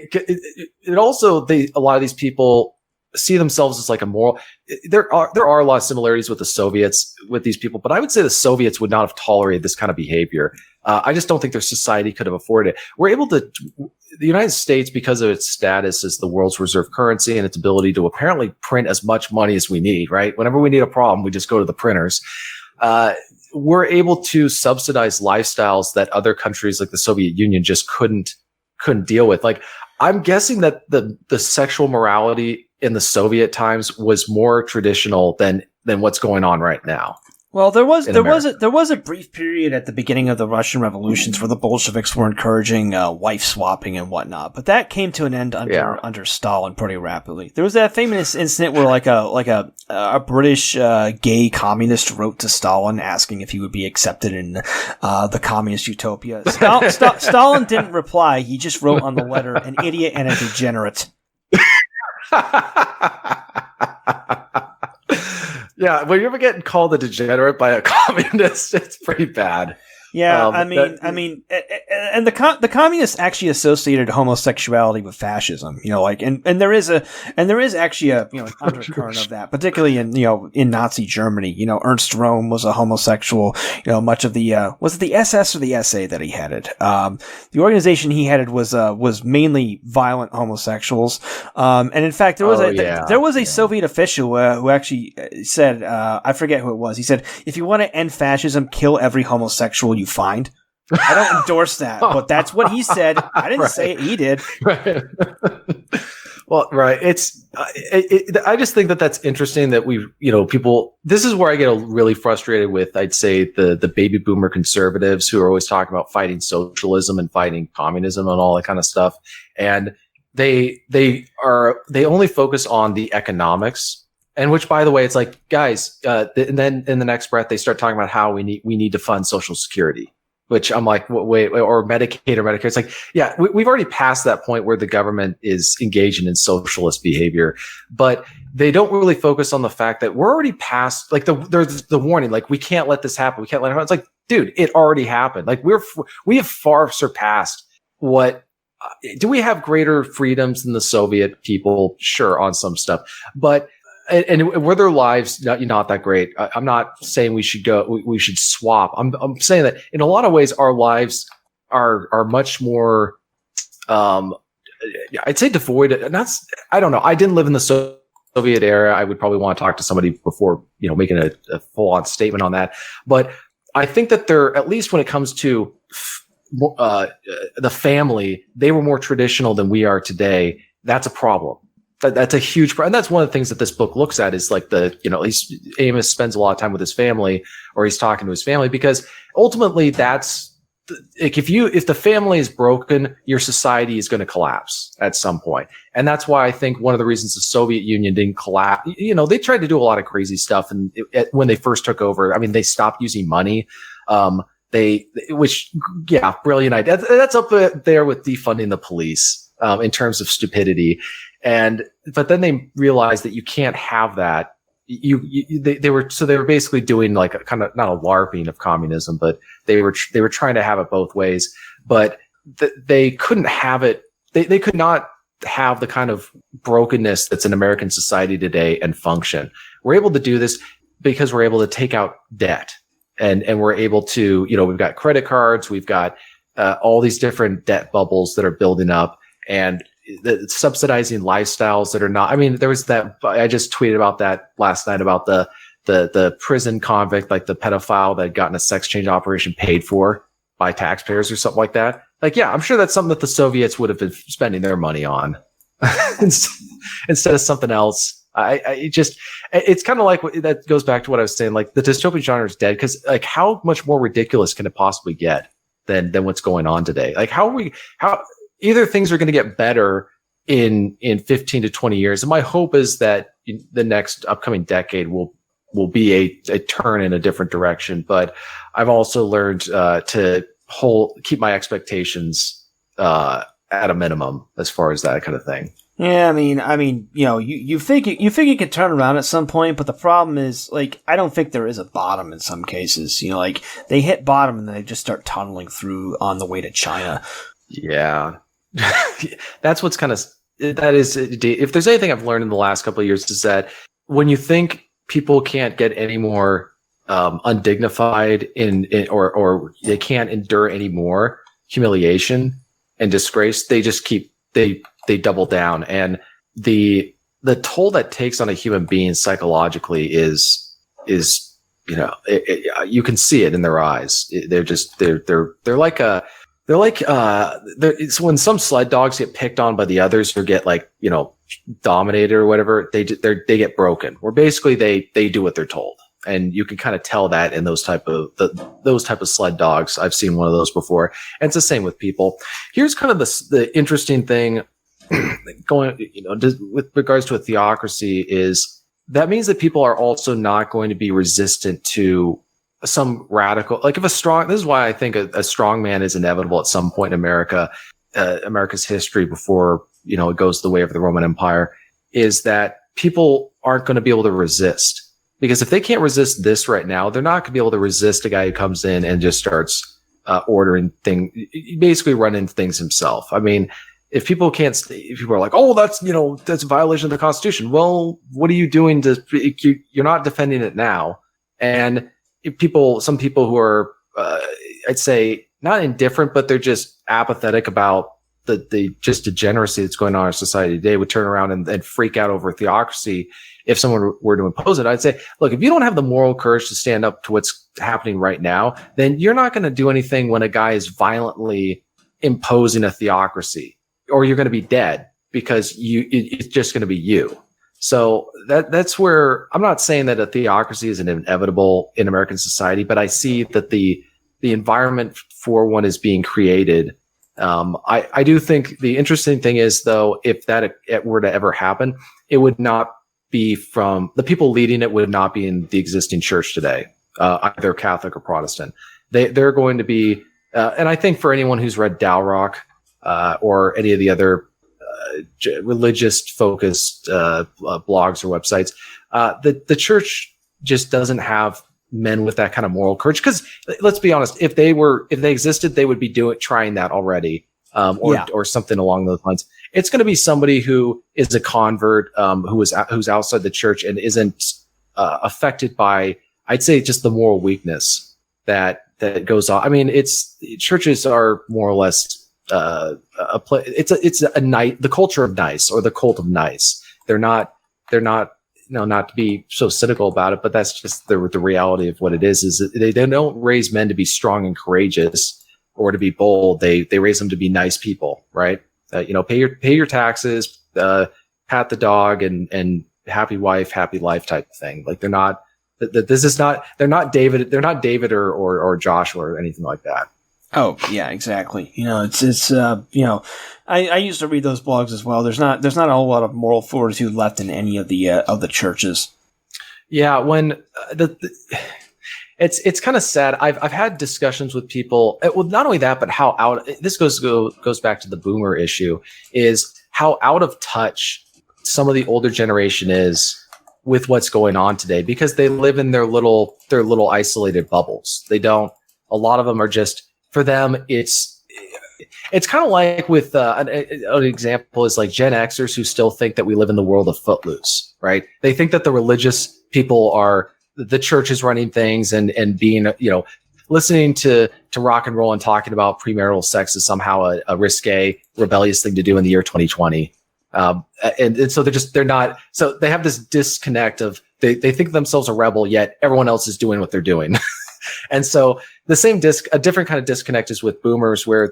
lot of these people see themselves as like a moral. There are a lot of similarities with the Soviets with these people, but I would say the Soviets would not have tolerated this kind of behavior. I just don't think their society could have afforded it. The United States, because of its status as the world's reserve currency and its ability to apparently print as much money as we need, right? Whenever we need a problem, we just go to the printers. We're able to subsidize lifestyles that other countries like the Soviet Union just couldn't deal with. Like, I'm guessing that the sexual morality in the Soviet times was more traditional than what's going on right now. Well, there was a brief period at the beginning of the Russian revolutions where the Bolsheviks were encouraging wife swapping and whatnot, but that came to an end under Stalin pretty rapidly. There was that famous incident where like a British gay communist wrote to Stalin asking if he would be accepted in the Communist Utopia. Stalin didn't reply; he just wrote on the letter, "An idiot and a degenerate." Yeah, when you're ever getting called a degenerate by a communist, it's pretty bad. Yeah, and the communists actually associated homosexuality with fascism, and there is actually a undercurrent of that, particularly in Nazi Germany. Ernst Röhm was a homosexual. Much of the was it the SS or the SA that he headed? The organization he headed was mainly violent homosexuals. And in fact, there was a Soviet official who actually said, I forget who it was. He said, if you want to end fascism, kill every homosexual you find. I don't endorse that, but that's what he said. I didn't say it. He did. Right. Well, right. I just think that that's interesting that people, this is where I get really frustrated with, I'd say the baby boomer conservatives who are always talking about fighting socialism and fighting communism and all that kind of stuff. And they only focus on the economics. And which, by the way, it's like, guys, and then in the next breath, they start talking about how we need to fund Social Security, which I'm like, wait, or Medicaid or Medicare. It's like, yeah, we've already passed that point where the government is engaging in socialist behavior, but they don't really focus on the fact that we're already past, like there's the warning, like, we can't let this happen. We can't let it happen. It's like, dude, it already happened. Like we have far surpassed what, do we have greater freedoms than the Soviet people? Sure, on some stuff, but and were their lives not that great? I'm not saying we should swap. I'm saying that in a lot of ways our lives are much more, I'd say devoid. I don't know. I didn't live in the Soviet era. I would probably want to talk to somebody before making a full on statement on that. But I think that they're, at least when it comes to the family, they were more traditional than we are today. That's a problem. That's a huge problem. And that's one of the things that this book looks at is like Amos spends a lot of time with his family, or he's talking to his family, because ultimately that's like if the family is broken, your society is going to collapse at some point. And that's why I think one of the reasons the Soviet Union didn't collapse, they tried to do a lot of crazy stuff. And when they first took over, I mean, they stopped using money. Brilliant idea. That's up there with defunding the police, in terms of stupidity. But then they realized that you can't have that. They were basically doing like a kind of, not a LARPing of communism, but they were trying to have it both ways, but they couldn't have it. They could not have the kind of brokenness that's in American society today and function. We're able to do this because we're able to take out debt, and we're able to, we've got credit cards, we've got all these different debt bubbles that are building up, and the subsidizing lifestyles that are not. I mean, there was that. I just tweeted about that last night about the prison convict, like the pedophile that had gotten a sex change operation paid for by taxpayers or something like that. Like, yeah, I'm sure that's something that the Soviets would have been spending their money on instead of something else. It's kind of like that goes back to what I was saying. Like, the dystopian genre is dead because, like, how much more ridiculous can it possibly get than what's going on today? Like, how either things are going to get better in 15 to 20 years. And my hope is that the next upcoming decade will be a turn in a different direction. But I've also learned to keep my expectations at a minimum as far as that kind of thing. Yeah, I mean, you think it could turn around at some point, but the problem is, like, I don't think there is a bottom in some cases. Like, they hit bottom and then they just start tunneling through on the way to China. Yeah. That's what's kind of, that is, if there's anything I've learned in the last couple of years, is that when you think people can't get any more undignified or they can't endure any more humiliation and disgrace, they just they double down. And the toll that takes on a human being psychologically is you can see it in their eyes. It's when some sled dogs get picked on by the others or get, like, dominated or whatever, they get broken. Where basically they do what they're told, and you can kind of tell that in those type of sled dogs. I've seen one of those before, and it's the same with people. Here's kind of the interesting thing going, with regards to a theocracy, is that means that people are also not going to be resistant to some radical, like, this is why I think a strong man is inevitable at some point in America's history before, it goes the way of the Roman Empire, is that people aren't going to be able to resist. Because if they can't resist this right now, they're not going to be able to resist a guy who comes in and just starts ordering things, basically running things himself. I mean, if people are like, oh, that's a violation of the Constitution. Well, what are you doing you're not defending it now. And some people who are, I'd say, not indifferent, but they're just apathetic about the degeneracy that's going on in our society today, would turn around and freak out over theocracy if someone were to impose it. I'd say, look, if you don't have the moral courage to stand up to what's happening right now, then you're not going to do anything when a guy is violently imposing a theocracy, or you're going to be dead because it's just going to be you. So that's where I'm not saying that a theocracy is inevitable in American society, but I see that the environment for one is being created. I do think the interesting thing is, though, if that were to ever happen, it would not be from the people leading it, would not be in the existing church today, either Catholic or Protestant. They're going to be, and I think for anyone who's read Dalrock or any of the other religious focused blogs or websites, the church just doesn't have men with that kind of moral courage. Because let's be honest, if they existed, they would be trying that already, or something along those lines. It's going to be somebody who is a convert, who's outside the church and isn't affected by, I'd say, just the moral weakness that goes on. I mean, churches are more or less the culture of nice, or the cult of nice. They're not, not to be so cynical about it, but that's just the reality of what it is that they don't raise men to be strong and courageous or to be bold. They raise them to be nice people, right? Pay your taxes, pat the dog, and happy wife, happy life type of thing. Like, they're not David or Joshua or anything like that. Oh yeah, exactly. It's I used to read those blogs as well. There's not a whole lot of moral fortitude left in any of the churches. Yeah, when it's kind of sad. I've had discussions with people. Well, not only that, but how this goes back to the boomer issue, is how out of touch some of the older generation is with what's going on today, because they live in their little isolated bubbles. They don't. A lot of them are just, for them, it's kind of like with an example is like Gen Xers who still think that we live in the world of Footloose, right? They think that the religious people are the church is running things and being, listening to rock and roll and talking about premarital sex is somehow a risque, rebellious thing to do in the year 2020. And so they're not, so they have this disconnect of they think themselves a rebel, yet everyone else is doing what they're doing. And so a different kind of disconnect is with boomers, where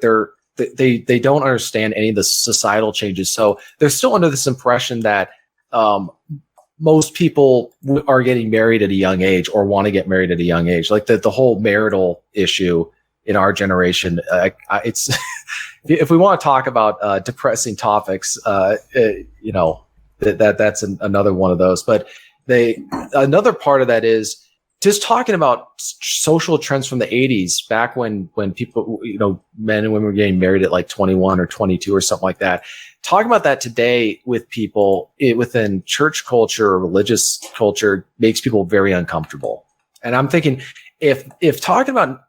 they don't understand any of the societal changes. So they're still under this impression that, most people are getting married at a young age or want to get married at a young age. Like the whole marital issue in our generation, it's, if we want to talk about depressing topics, that's another one of those. But another part of that is just talking about social trends from the 80s, back when people, men and women were getting married at like 21 or 22 or something like that. Talking about that today with people within church culture or religious culture makes people very uncomfortable. And I'm thinking, if talking about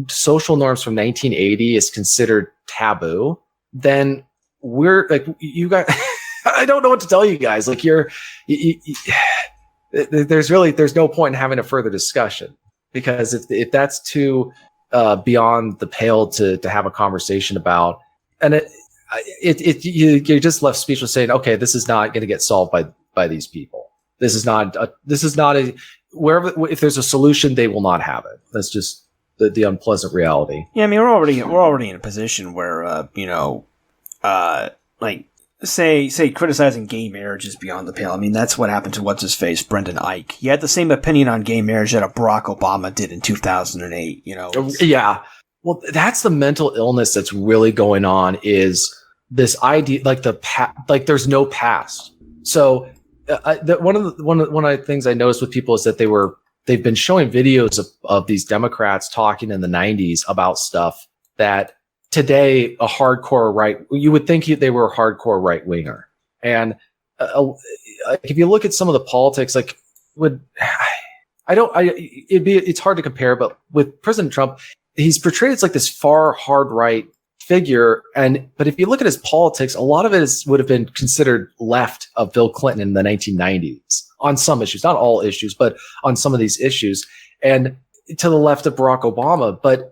social norms from 1980 is considered taboo, then we're like, you guys, I don't know what to tell you guys. Like there's no point in having a further discussion, because if that's too beyond the pale to have a conversation about, and you're just left speechless, saying, okay, this is not going to get solved by these people. This is not wherever, if there's a solution, they will not have it. That's just the unpleasant reality. Yeah. I mean, we're already in a position where, like, say criticizing gay marriage is beyond the pale. I mean, that's what happened to what's his face, Brendan Ike. He had the same opinion on gay marriage that a Barack Obama did in 2008. Yeah. Well, that's the mental illness that's really going on, is this idea, like there's no past. So one of the things I noticed with people is that they've been showing videos of these Democrats talking in the 90s about stuff that today you would think they were a hardcore right winger. And if you look at some of the politics, like it's hard to compare, but with President Trump, he's portrayed as like this far hard right figure. But if you look at his politics, a lot of it would have been considered left of Bill Clinton in the 1990s on some issues, not all issues, but on some of these issues, and to the left of Barack Obama. But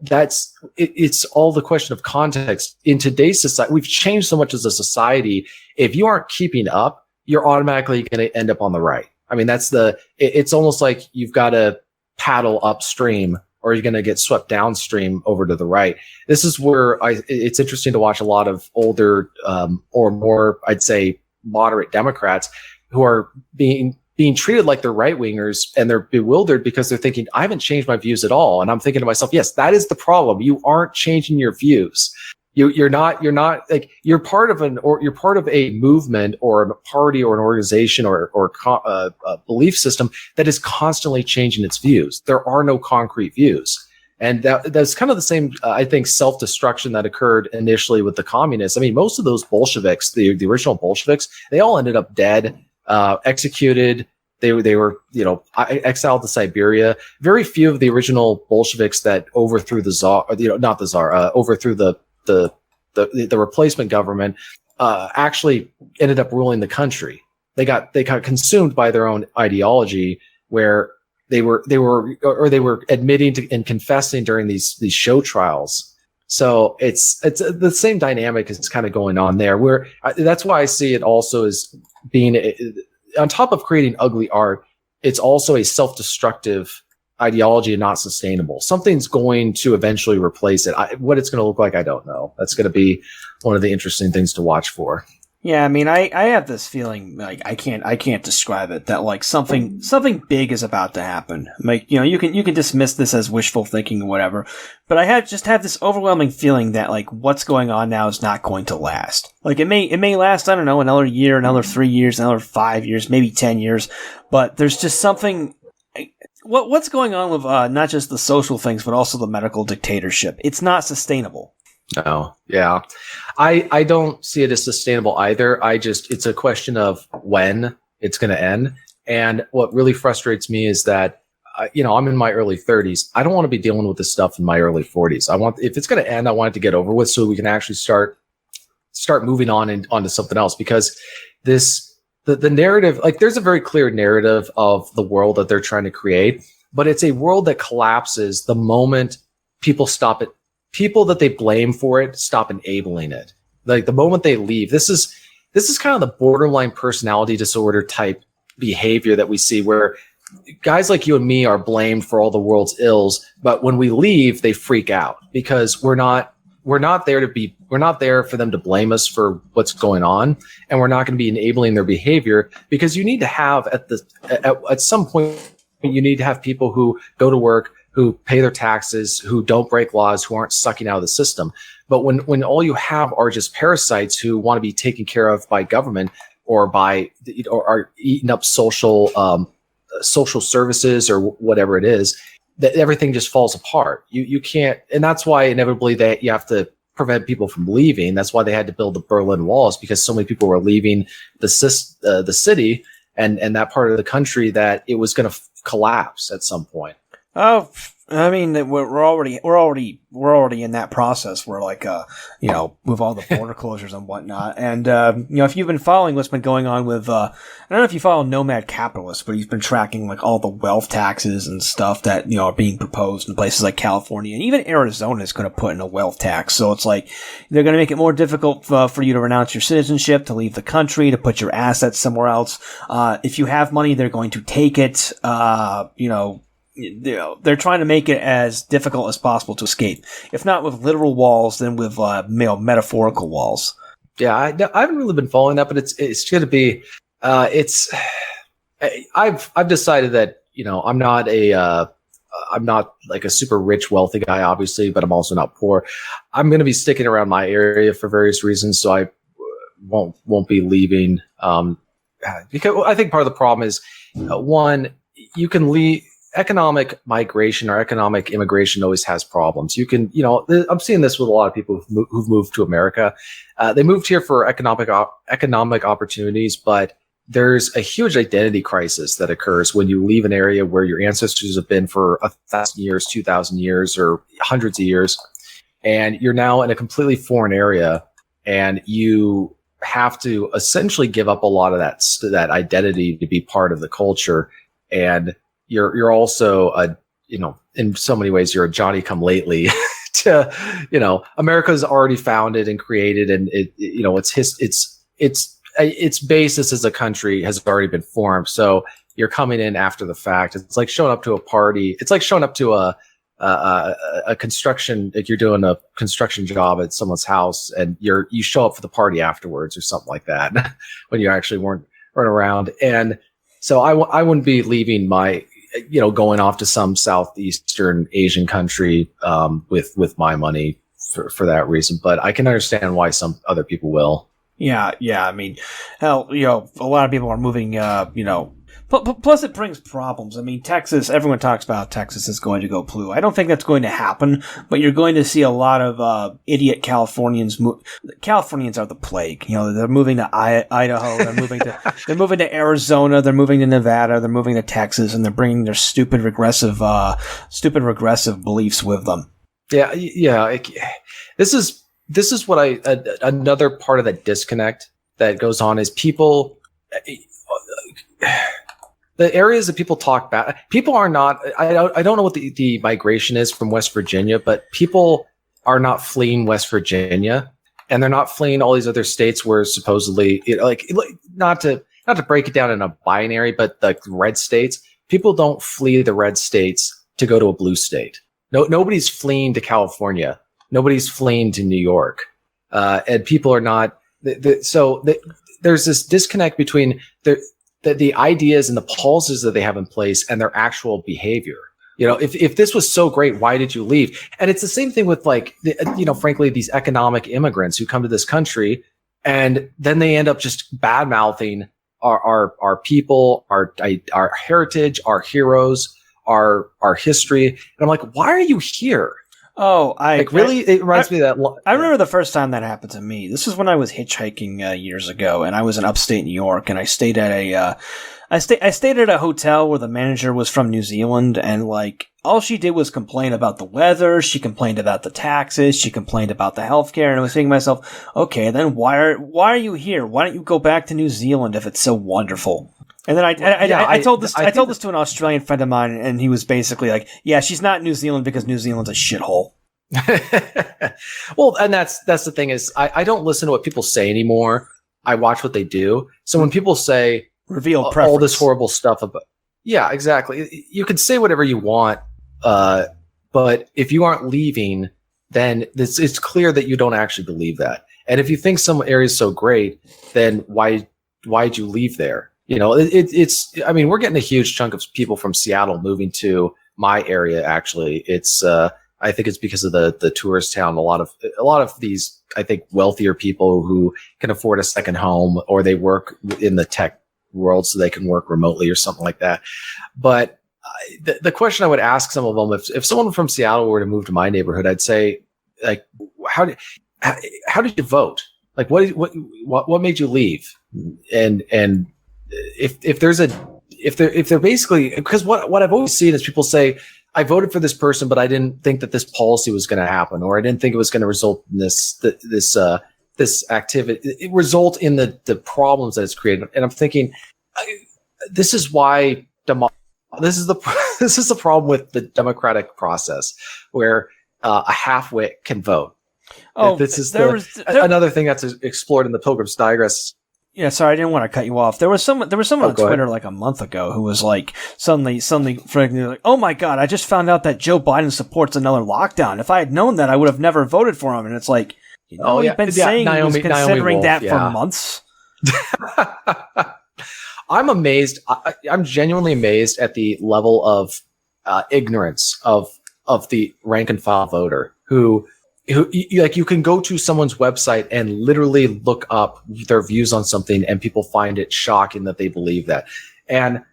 it's all the question of context. In today's society, we've changed so much as a society. If you aren't keeping up, you're automatically going to end up on the right. I mean, it's almost like you've got to paddle upstream, or you're going to get swept downstream over to the right. This is where it's interesting to watch a lot of older, or more, I'd say, moderate Democrats who are being treated like they're right wingers, and they're bewildered because they're thinking, I haven't changed my views at all. And I'm thinking to myself, yes, that is the problem. You aren't changing your views. You're not like, you're part of a movement or a party or an organization or a belief system that is constantly changing its views. There are no concrete views. And that's kind of the same, I think, self-destruction that occurred initially with the communists. I mean, most of those Bolsheviks, the original Bolsheviks, they all ended up dead, executed. They were, exiled to Siberia. Very few of the original Bolsheviks that overthrew the Tsar, not the Tsar, overthrew the replacement government, actually ended up ruling the country. They got consumed by their own ideology, where they were admitting to and confessing during these show trials. So it's the same dynamic is kind of going on there, where that's why I see it also as being, on top of creating ugly art, it's also a self-destructive ideology and not sustainable. Something's going to eventually replace it. What it's going to look like, I don't know. That's going to be one of the interesting things to watch for. Yeah, I mean, I have this feeling, like, I can't describe it, that, like, something big is about to happen. Like, you know, you can dismiss this as wishful thinking or whatever, but I just have this overwhelming feeling that, like, what's going on now is not going to last. Like, it may last, I don't know, another year, another 3 years, another 5 years, maybe 10 years, but there's just something, what's going on with, not just the social things, but also the medical dictatorship. It's not sustainable. No, yeah. I don't see it as sustainable either. It's a question of when it's going to end. And what really frustrates me is that, I'm in my early 30s. I don't want to be dealing with this stuff in my early 40s. If it's going to end, I want it to get over with so we can actually start moving onto something else, because the narrative, like, there's a very clear narrative of the world that they're trying to create, but it's a world that collapses the moment people that they blame for it stop enabling it. Like, the moment they leave, this is kind of the borderline personality disorder type behavior that we see, where guys like you and me are blamed for all the world's ills, but when we leave, they freak out because we're not there for them to blame us for what's going on, and we're not going to be enabling their behavior, because you need to have at some point, you need to have people who go to work, who pay their taxes, who don't break laws, who aren't sucking out of the system. But when all you have are just parasites who want to be taken care of by government or are eating up social services or whatever it is, that everything just falls apart. You can't, and that's why inevitably that you have to prevent people from leaving. That's why they had to build the Berlin Walls, because so many people were leaving the city and that part of the country that it was going to collapse at some point. Oh, I mean, we're already in that process. We're like, with all the border closures and whatnot. And, if you've been following what's been going on with, I don't know if you follow Nomad Capitalist, but he's been tracking, like, all the wealth taxes and stuff that, are being proposed in places like California, and even Arizona is going to put in a wealth tax. So it's like, they're going to make it more difficult for you to renounce your citizenship, to leave the country, to put your assets somewhere else. If you have money, they're going to take it, they're trying to make it as difficult as possible to escape. If not with literal walls, then with metaphorical walls. Yeah, I haven't really been following that, but it's going to be. I've decided that I'm not like a super rich, wealthy guy, obviously, but I'm also not poor. I'm going to be sticking around my area for various reasons, so I won't be leaving. Because I think part of the problem is one, you can leave. Economic migration or economic immigration always has problems. You can, I'm seeing this with a lot of people who've moved to America. They moved here for economic opportunities, but there's a huge identity crisis that occurs when you leave an area where your ancestors have been for 1,000 years, 2,000 years, or hundreds of years, and you're now in a completely foreign area, and you have to essentially give up a lot of that identity to be part of the culture. And you're also in so many ways, you're a Johnny come lately to, America's already founded and created, and its basis as a country has already been formed. So you're coming in after the fact. It's like showing up to a party. It's like showing up to a construction, like you're doing a construction job at someone's house, and you show up for the party afterwards or something like that when you actually weren't around. And so I wouldn't be leaving going off to some Southeastern Asian country with my money for that reason. But I can understand why some other people will. Yeah. I mean, hell, a lot of people are moving, plus it brings problems. I mean, Texas, everyone talks about Texas is going to go blue. I don't think that's going to happen, but you're going to see a lot of idiot Californians Californians are the plague. They're moving to Idaho, they're moving to Arizona, they're moving to Nevada, they're moving to Texas, and they're bringing their stupid regressive beliefs with them. Yeah. This is what another part of that disconnect that goes on is people. The areas that people talk about, people are not, I don't know what the migration is from West Virginia, but people are not fleeing West Virginia, and they're not fleeing all these other states where supposedly, not to break it down in a binary, but the red states, people don't flee the red states to go to a blue state. Nobody's fleeing to California. Nobody's fleeing to New York. And people are not, there's this disconnect between the ideas and the policies that they have in place and their actual behavior. If this was so great, why did you leave? And it's the same thing with frankly, these economic immigrants who come to this country and then they end up just bad mouthing our people, our heritage, our heroes, our history. And I'm like, why are you here? Oh, it reminds me of that. I remember the first time that happened to me. This was when I was hitchhiking years ago, and I was in upstate New York, and I stayed at I stayed at a hotel where the manager was from New Zealand, and all she did was complain about the weather. She complained about the taxes. She complained about the healthcare, and I was thinking to myself, okay, then why are you here? Why don't you go back to New Zealand if it's so wonderful? And then I told this to an Australian friend of mine, and he was basically like, "Yeah, she's not New Zealand because New Zealand's a shithole." Well, and that's the thing is, I don't listen to what people say anymore. I watch what they do. So when people say reveal all this horrible stuff about, yeah, exactly. You can say whatever you want, but if you aren't leaving, then it's clear that you don't actually believe that. And if you think some area is so great, then why'd you leave there? I mean, we're getting a huge chunk of people from Seattle moving to my area. Actually, I think it's because of the tourist town. A lot of these, I think, wealthier people who can afford a second home, or they work in the tech world so they can work remotely or something like that. But the question I would ask some of them, if someone from Seattle were to move to my neighborhood, I'd say, how did you vote? What made you leave? And if they're basically, because what I've always seen is people say, I voted for this person, but I didn't think that this policy was going to happen, or I didn't think it was going to result in this activity, result in the problems that it's created. And I'm thinking, this is why this is the problem with the democratic process, where a halfwit can vote. Oh, this is another thing that's explored in the Pilgrim's Digress. Yeah, sorry, I didn't want to cut you off. There was someone on Twitter a month ago who was suddenly like, "Oh my God, I just found out that Joe Biden supports another lockdown. If I had known that, I would have never voted for him." And it's like, he's been saying he was considering that for months. I'm amazed. I'm genuinely amazed at the level of ignorance of the rank and file voter who you can go to someone's website and literally look up their views on something, and people find it shocking that they believe that. And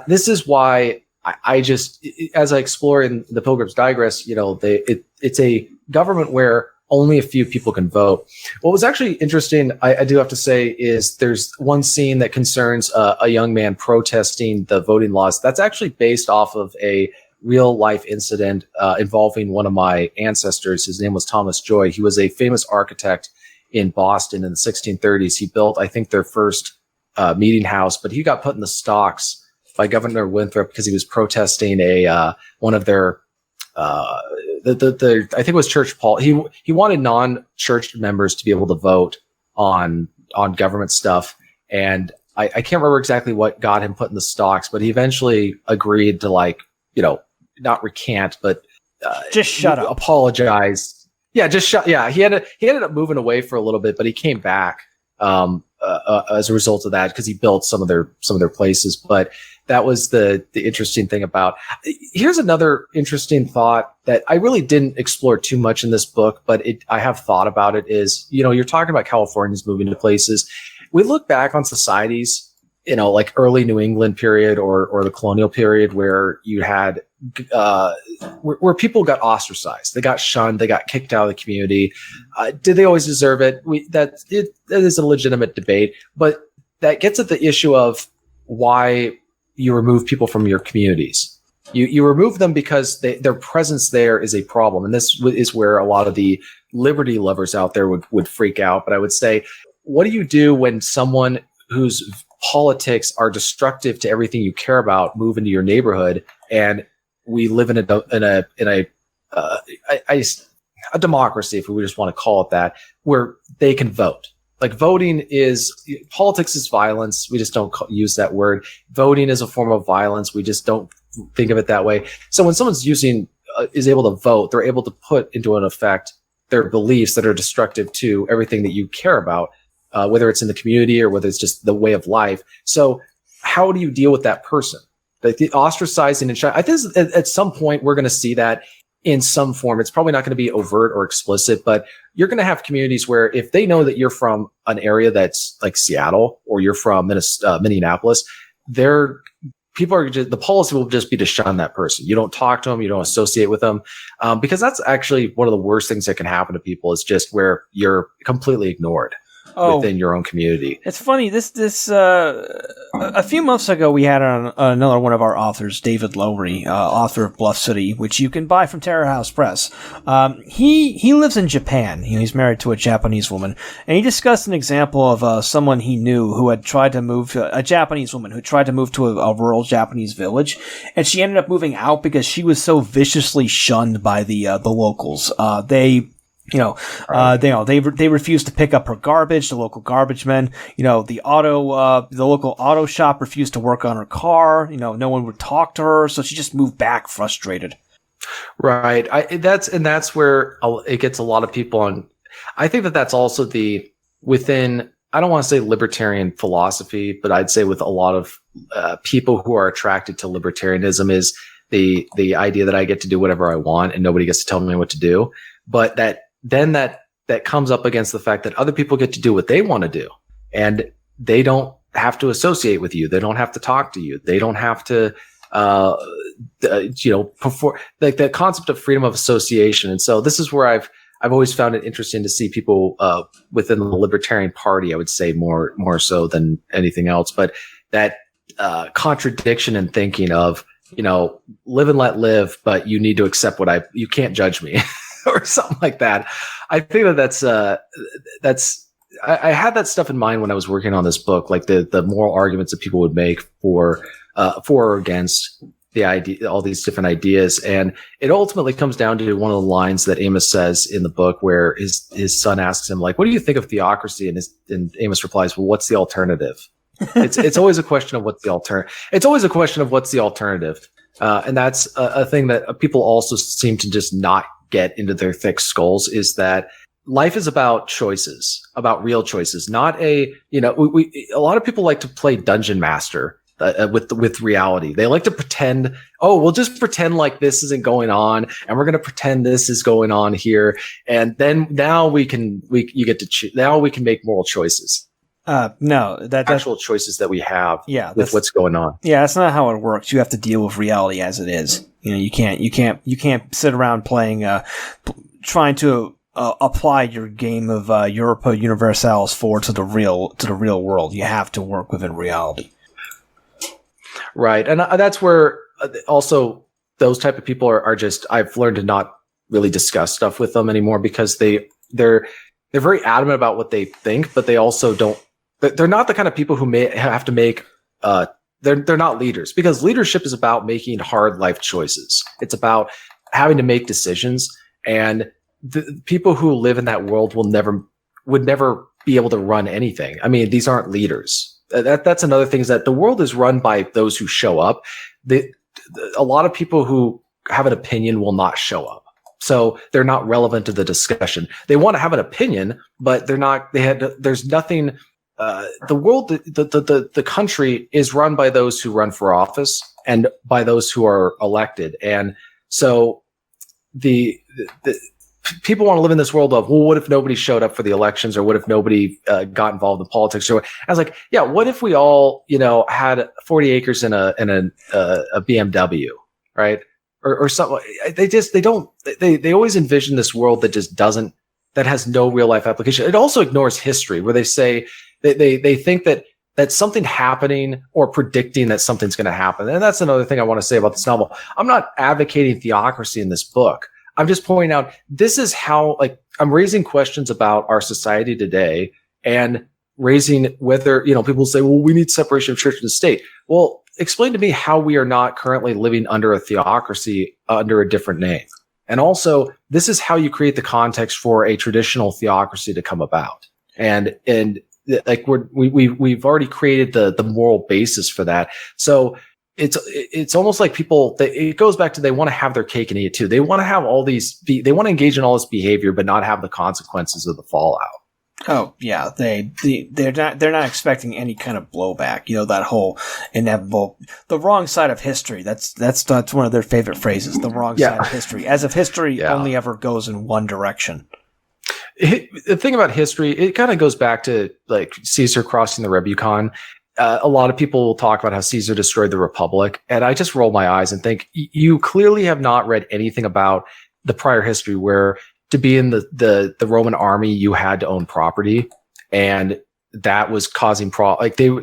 this is why I just, as I explore in the Pilgrim's Digress, it's a government where only a few people can vote. What was actually interesting, I do have to say, is there's one scene that concerns a young man protesting the voting laws. That's actually based off of a real life incident involving one of my ancestors. His name was Thomas Joy. He was a famous architect in Boston in the 1630s. He built, I think, their first meeting house, but he got put in the stocks by Governor Winthrop because he was protesting one of their I think it was church he wanted non-church members to be able to vote on government stuff, and I can't remember exactly what got him put in the stocks, but he eventually agreed to not recant, but just shut up, apologize. Yeah, just shut. Yeah, he ended up moving away for a little bit, but he came back as a result of that because he built some of their places. But that was the interesting thing about. Here's another interesting thought that I really didn't explore too much in this book, but I have thought about it. Is you're talking about Californians moving to places. We look back on societies, like early New England period or the colonial period, where you had where people got ostracized, they got shunned, they got kicked out of the community. Did they always deserve it? That is a legitimate debate, but that gets at the issue of why you remove people from your communities. You remove them because their presence there is a problem, and this is where a lot of the liberty lovers out there would freak out. But I would say, what do you do when someone whose politics are destructive to everything you care about move into your neighborhood, and we live in a democracy, if we just want to call it that, where they can vote? Like, politics is violence. We just don't use that word. Voting is a form of violence. We just don't think of it that way. So when someone's is able to vote, they're able to put into an effect their beliefs that are destructive to everything that you care about. whether it's in the community or whether it's just the way of life. So how do you deal with that person? Like the ostracizing and I think at some point we're going to see that in some form. It's probably not going to be overt or explicit, but you're going to have communities where if they know that you're from an area that's like Seattle or you're from Minneapolis, people are just, the policy will just be to shun that person. You don't talk to them. You don't associate with them. Because that's actually one of the worst things that can happen to people is just where you're completely ignored within your own community. It's funny. A few months ago, we had on another one of our authors, David Lowry, author of Bluff City, which you can buy from Terror House Press. He lives in Japan. He's married to a Japanese woman, and he discussed an example of someone he knew who had tried to move, a Japanese woman who tried to move to a rural Japanese village, and she ended up moving out because she was so viciously shunned by the locals. They refused to pick up her garbage. The local garbage men, the local auto shop refused to work on her car. No one would talk to her, so she just moved back frustrated. Right. That's where it gets a lot of people on. I think that's also within, I don't want to say libertarian philosophy, but I'd say with a lot of people who are attracted to libertarianism is the idea that I get to do whatever I want and nobody gets to tell me what to do. But that comes up against the fact that other people get to do what they want to do, and they don't have to associate with you. They don't have to talk to you. They don't have to, perform, like the concept of freedom of association. And so this is where I've always found it interesting to see people within the Libertarian Party. I would say more so than anything else, but that contradiction in thinking of live and let live, but you need to accept you can't judge me. Or something like that. I think that's I had that stuff in mind when I was working on this book, like the moral arguments that people would make for or against the idea, all these different ideas. And it ultimately comes down to one of the lines that Amos says in the book where his son asks him, like, what do you think of theocracy? And Amos replies, well, what's the alternative? It's always a question of what's the alternative. It's always a question of what's the alternative. And that's a thing that people also seem to just not get into their thick skulls, is that life is about choices, about real choices, not a lot of people like to play dungeon master with reality. They like to pretend, we'll just pretend like this isn't going on, and we're going to pretend this is going on here, and then now we can make moral choices. No, that's actual choices that we have. Yeah, with what's going on. Yeah, that's not how it works. You have to deal with reality as it is. You can't sit around playing, trying to apply your game of Europa Universalis 4 to the real world. You have to work within reality. Right, and that's where also those type of people are just. I've learned to not really discuss stuff with them anymore because they're very adamant about what they think, but they also don't. They're not the kind of people who may have to make. They're not leaders, because leadership is about making hard life choices. It's about having to make decisions, and the people who live in that world would never be able to run anything. I mean, these aren't leaders. That's another thing, is that the world is run by those who show up. A lot of people who have an opinion will not show up. So they're not relevant to the discussion. They want to have an opinion, but they're not. There's nothing. The world, the country is run by those who run for office and by those who are elected. And so the people want to live in this world of, well, what if nobody showed up for the elections, or what if nobody got involved in politics? Or I was like, yeah, what if we all, had 40 acres and a BMW, right? Or something. They always envision this world that just that has no real life application. It also ignores history, where they say they think that something happening or predicting that something's going to happen. And that's another thing I want to say about this novel. I'm not advocating theocracy in this book. I'm just pointing out, this is how, I'm raising questions about our society today, and raising whether, people say, well, we need separation of church and state. Well, explain to me how we are not currently living under a theocracy under a different name. And also, this is how you create the context for a traditional theocracy to come about. And we've already created the moral basis for that. So it's almost like people, it goes back to, they want to have their cake and eat it too. They want to have they want to engage in all this behavior, but not have the consequences of the fallout. Oh yeah, they're not expecting any kind of blowback. That whole inevitable, the wrong side of history. That's one of their favorite phrases. The wrong side of history, as if history only ever goes in one direction. The thing about history, it kind of goes back to like Caesar crossing the Rubicon. A lot of people will talk about how Caesar destroyed the Republic, and I just roll my eyes and think you clearly have not read anything about the prior history where to be in the Roman army, you had to own property, and that was causing like there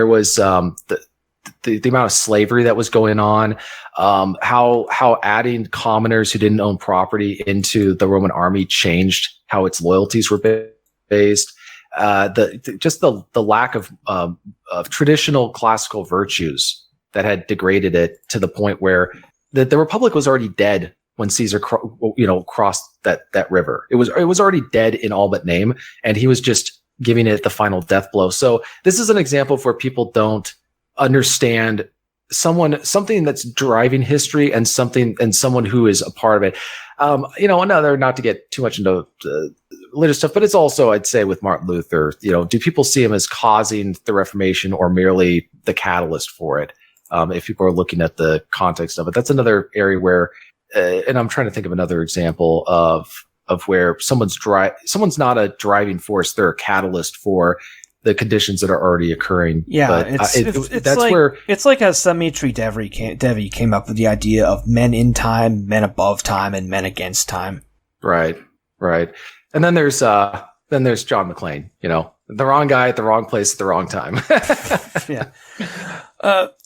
was the amount of slavery that was going on, how adding commoners who didn't own property into the Roman army changed how its loyalties were based. The lack of traditional classical virtues that had degraded it to the point where the Republic was already dead when Caesar crossed that river. It was already dead in all but name, and he was just giving it the final death blow. So this is an example of where people don't understand something that's driving history and someone who is a part of it. Another, not to get too much into later stuff, but it's also, I'd say, with Martin Luther, do people see him as causing the Reformation or merely the catalyst for it? If people are looking at the context of it, that's another area where, and I'm trying to think of another example of where someone's not a driving force, they're a catalyst for the conditions that are already occurring. Yeah, but it's like how Dmitri Devi came up with the idea of men in time, men above time, and men against time. Right. And then there's John McClane. The wrong guy at the wrong place at the wrong time. Yeah.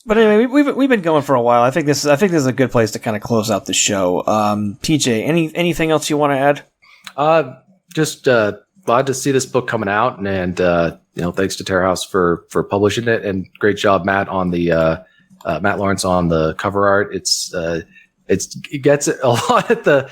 But anyway, we've been going for a while. I think this is a good place to kind of close out the show. TJ, anything else you want to add? Just glad to see this book coming out, and thanks to Terror House for publishing it, and great job, Matt, on the Matt Lawrence on the cover art. It gets a lot at the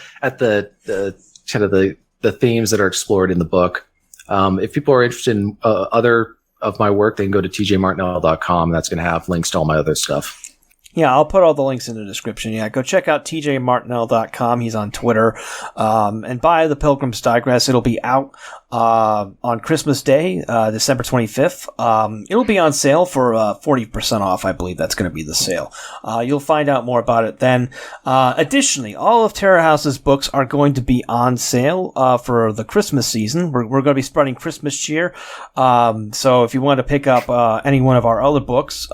kind of the themes that are explored in the book. If people are interested in other of my work, they can go to tjmartinell.com. That's going to have links to all my other stuff. Yeah, I'll put all the links in the description. Yeah, go check out tjmartinell.com. He's on Twitter. And buy the Pilgrim's Digress. It'll be out on Christmas Day, December 25th. It'll be on sale for 40% off. I believe that's going to be the sale. You'll find out more about it then. Additionally, all of Terror House's books are going to be on sale for the Christmas season. We're going to be spreading Christmas cheer. So if you want to pick up any one of our other books,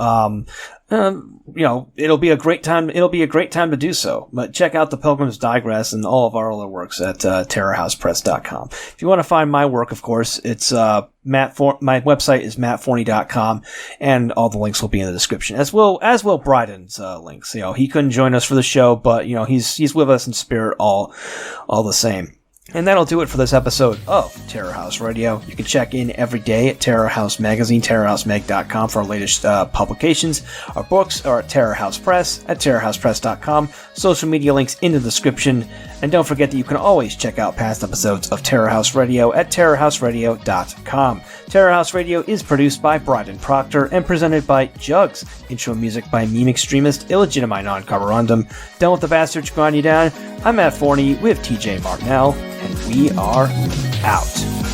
it'll be a great time. It'll be a great time to do so. But check out the Pilgrim's Digress and all of our other works at terrorhousepress.com. If you want to find my work, of course, it's my website is mattforney.com, and all the links will be in the description, as well Bryden's links. He couldn't join us for the show, but he's with us in spirit all the same. And that'll do it for this episode of Terror House Radio. You can check in every day at Terror House Magazine, terrorhousemag.com for our latest publications. Our books are at Terror House Press at terrorhousepress.com. Social media links in the description. And don't forget that you can always check out past episodes of Terror House Radio at terrorhouseradio.com. Terror House Radio is produced by Bryden Proctor and presented by Jugs. Intro music by Meme Extremist, Illegitimate Non-Carborundum. Done with the bastards grind you down. I'm Matt Forney with TJ Martinell, and we are out.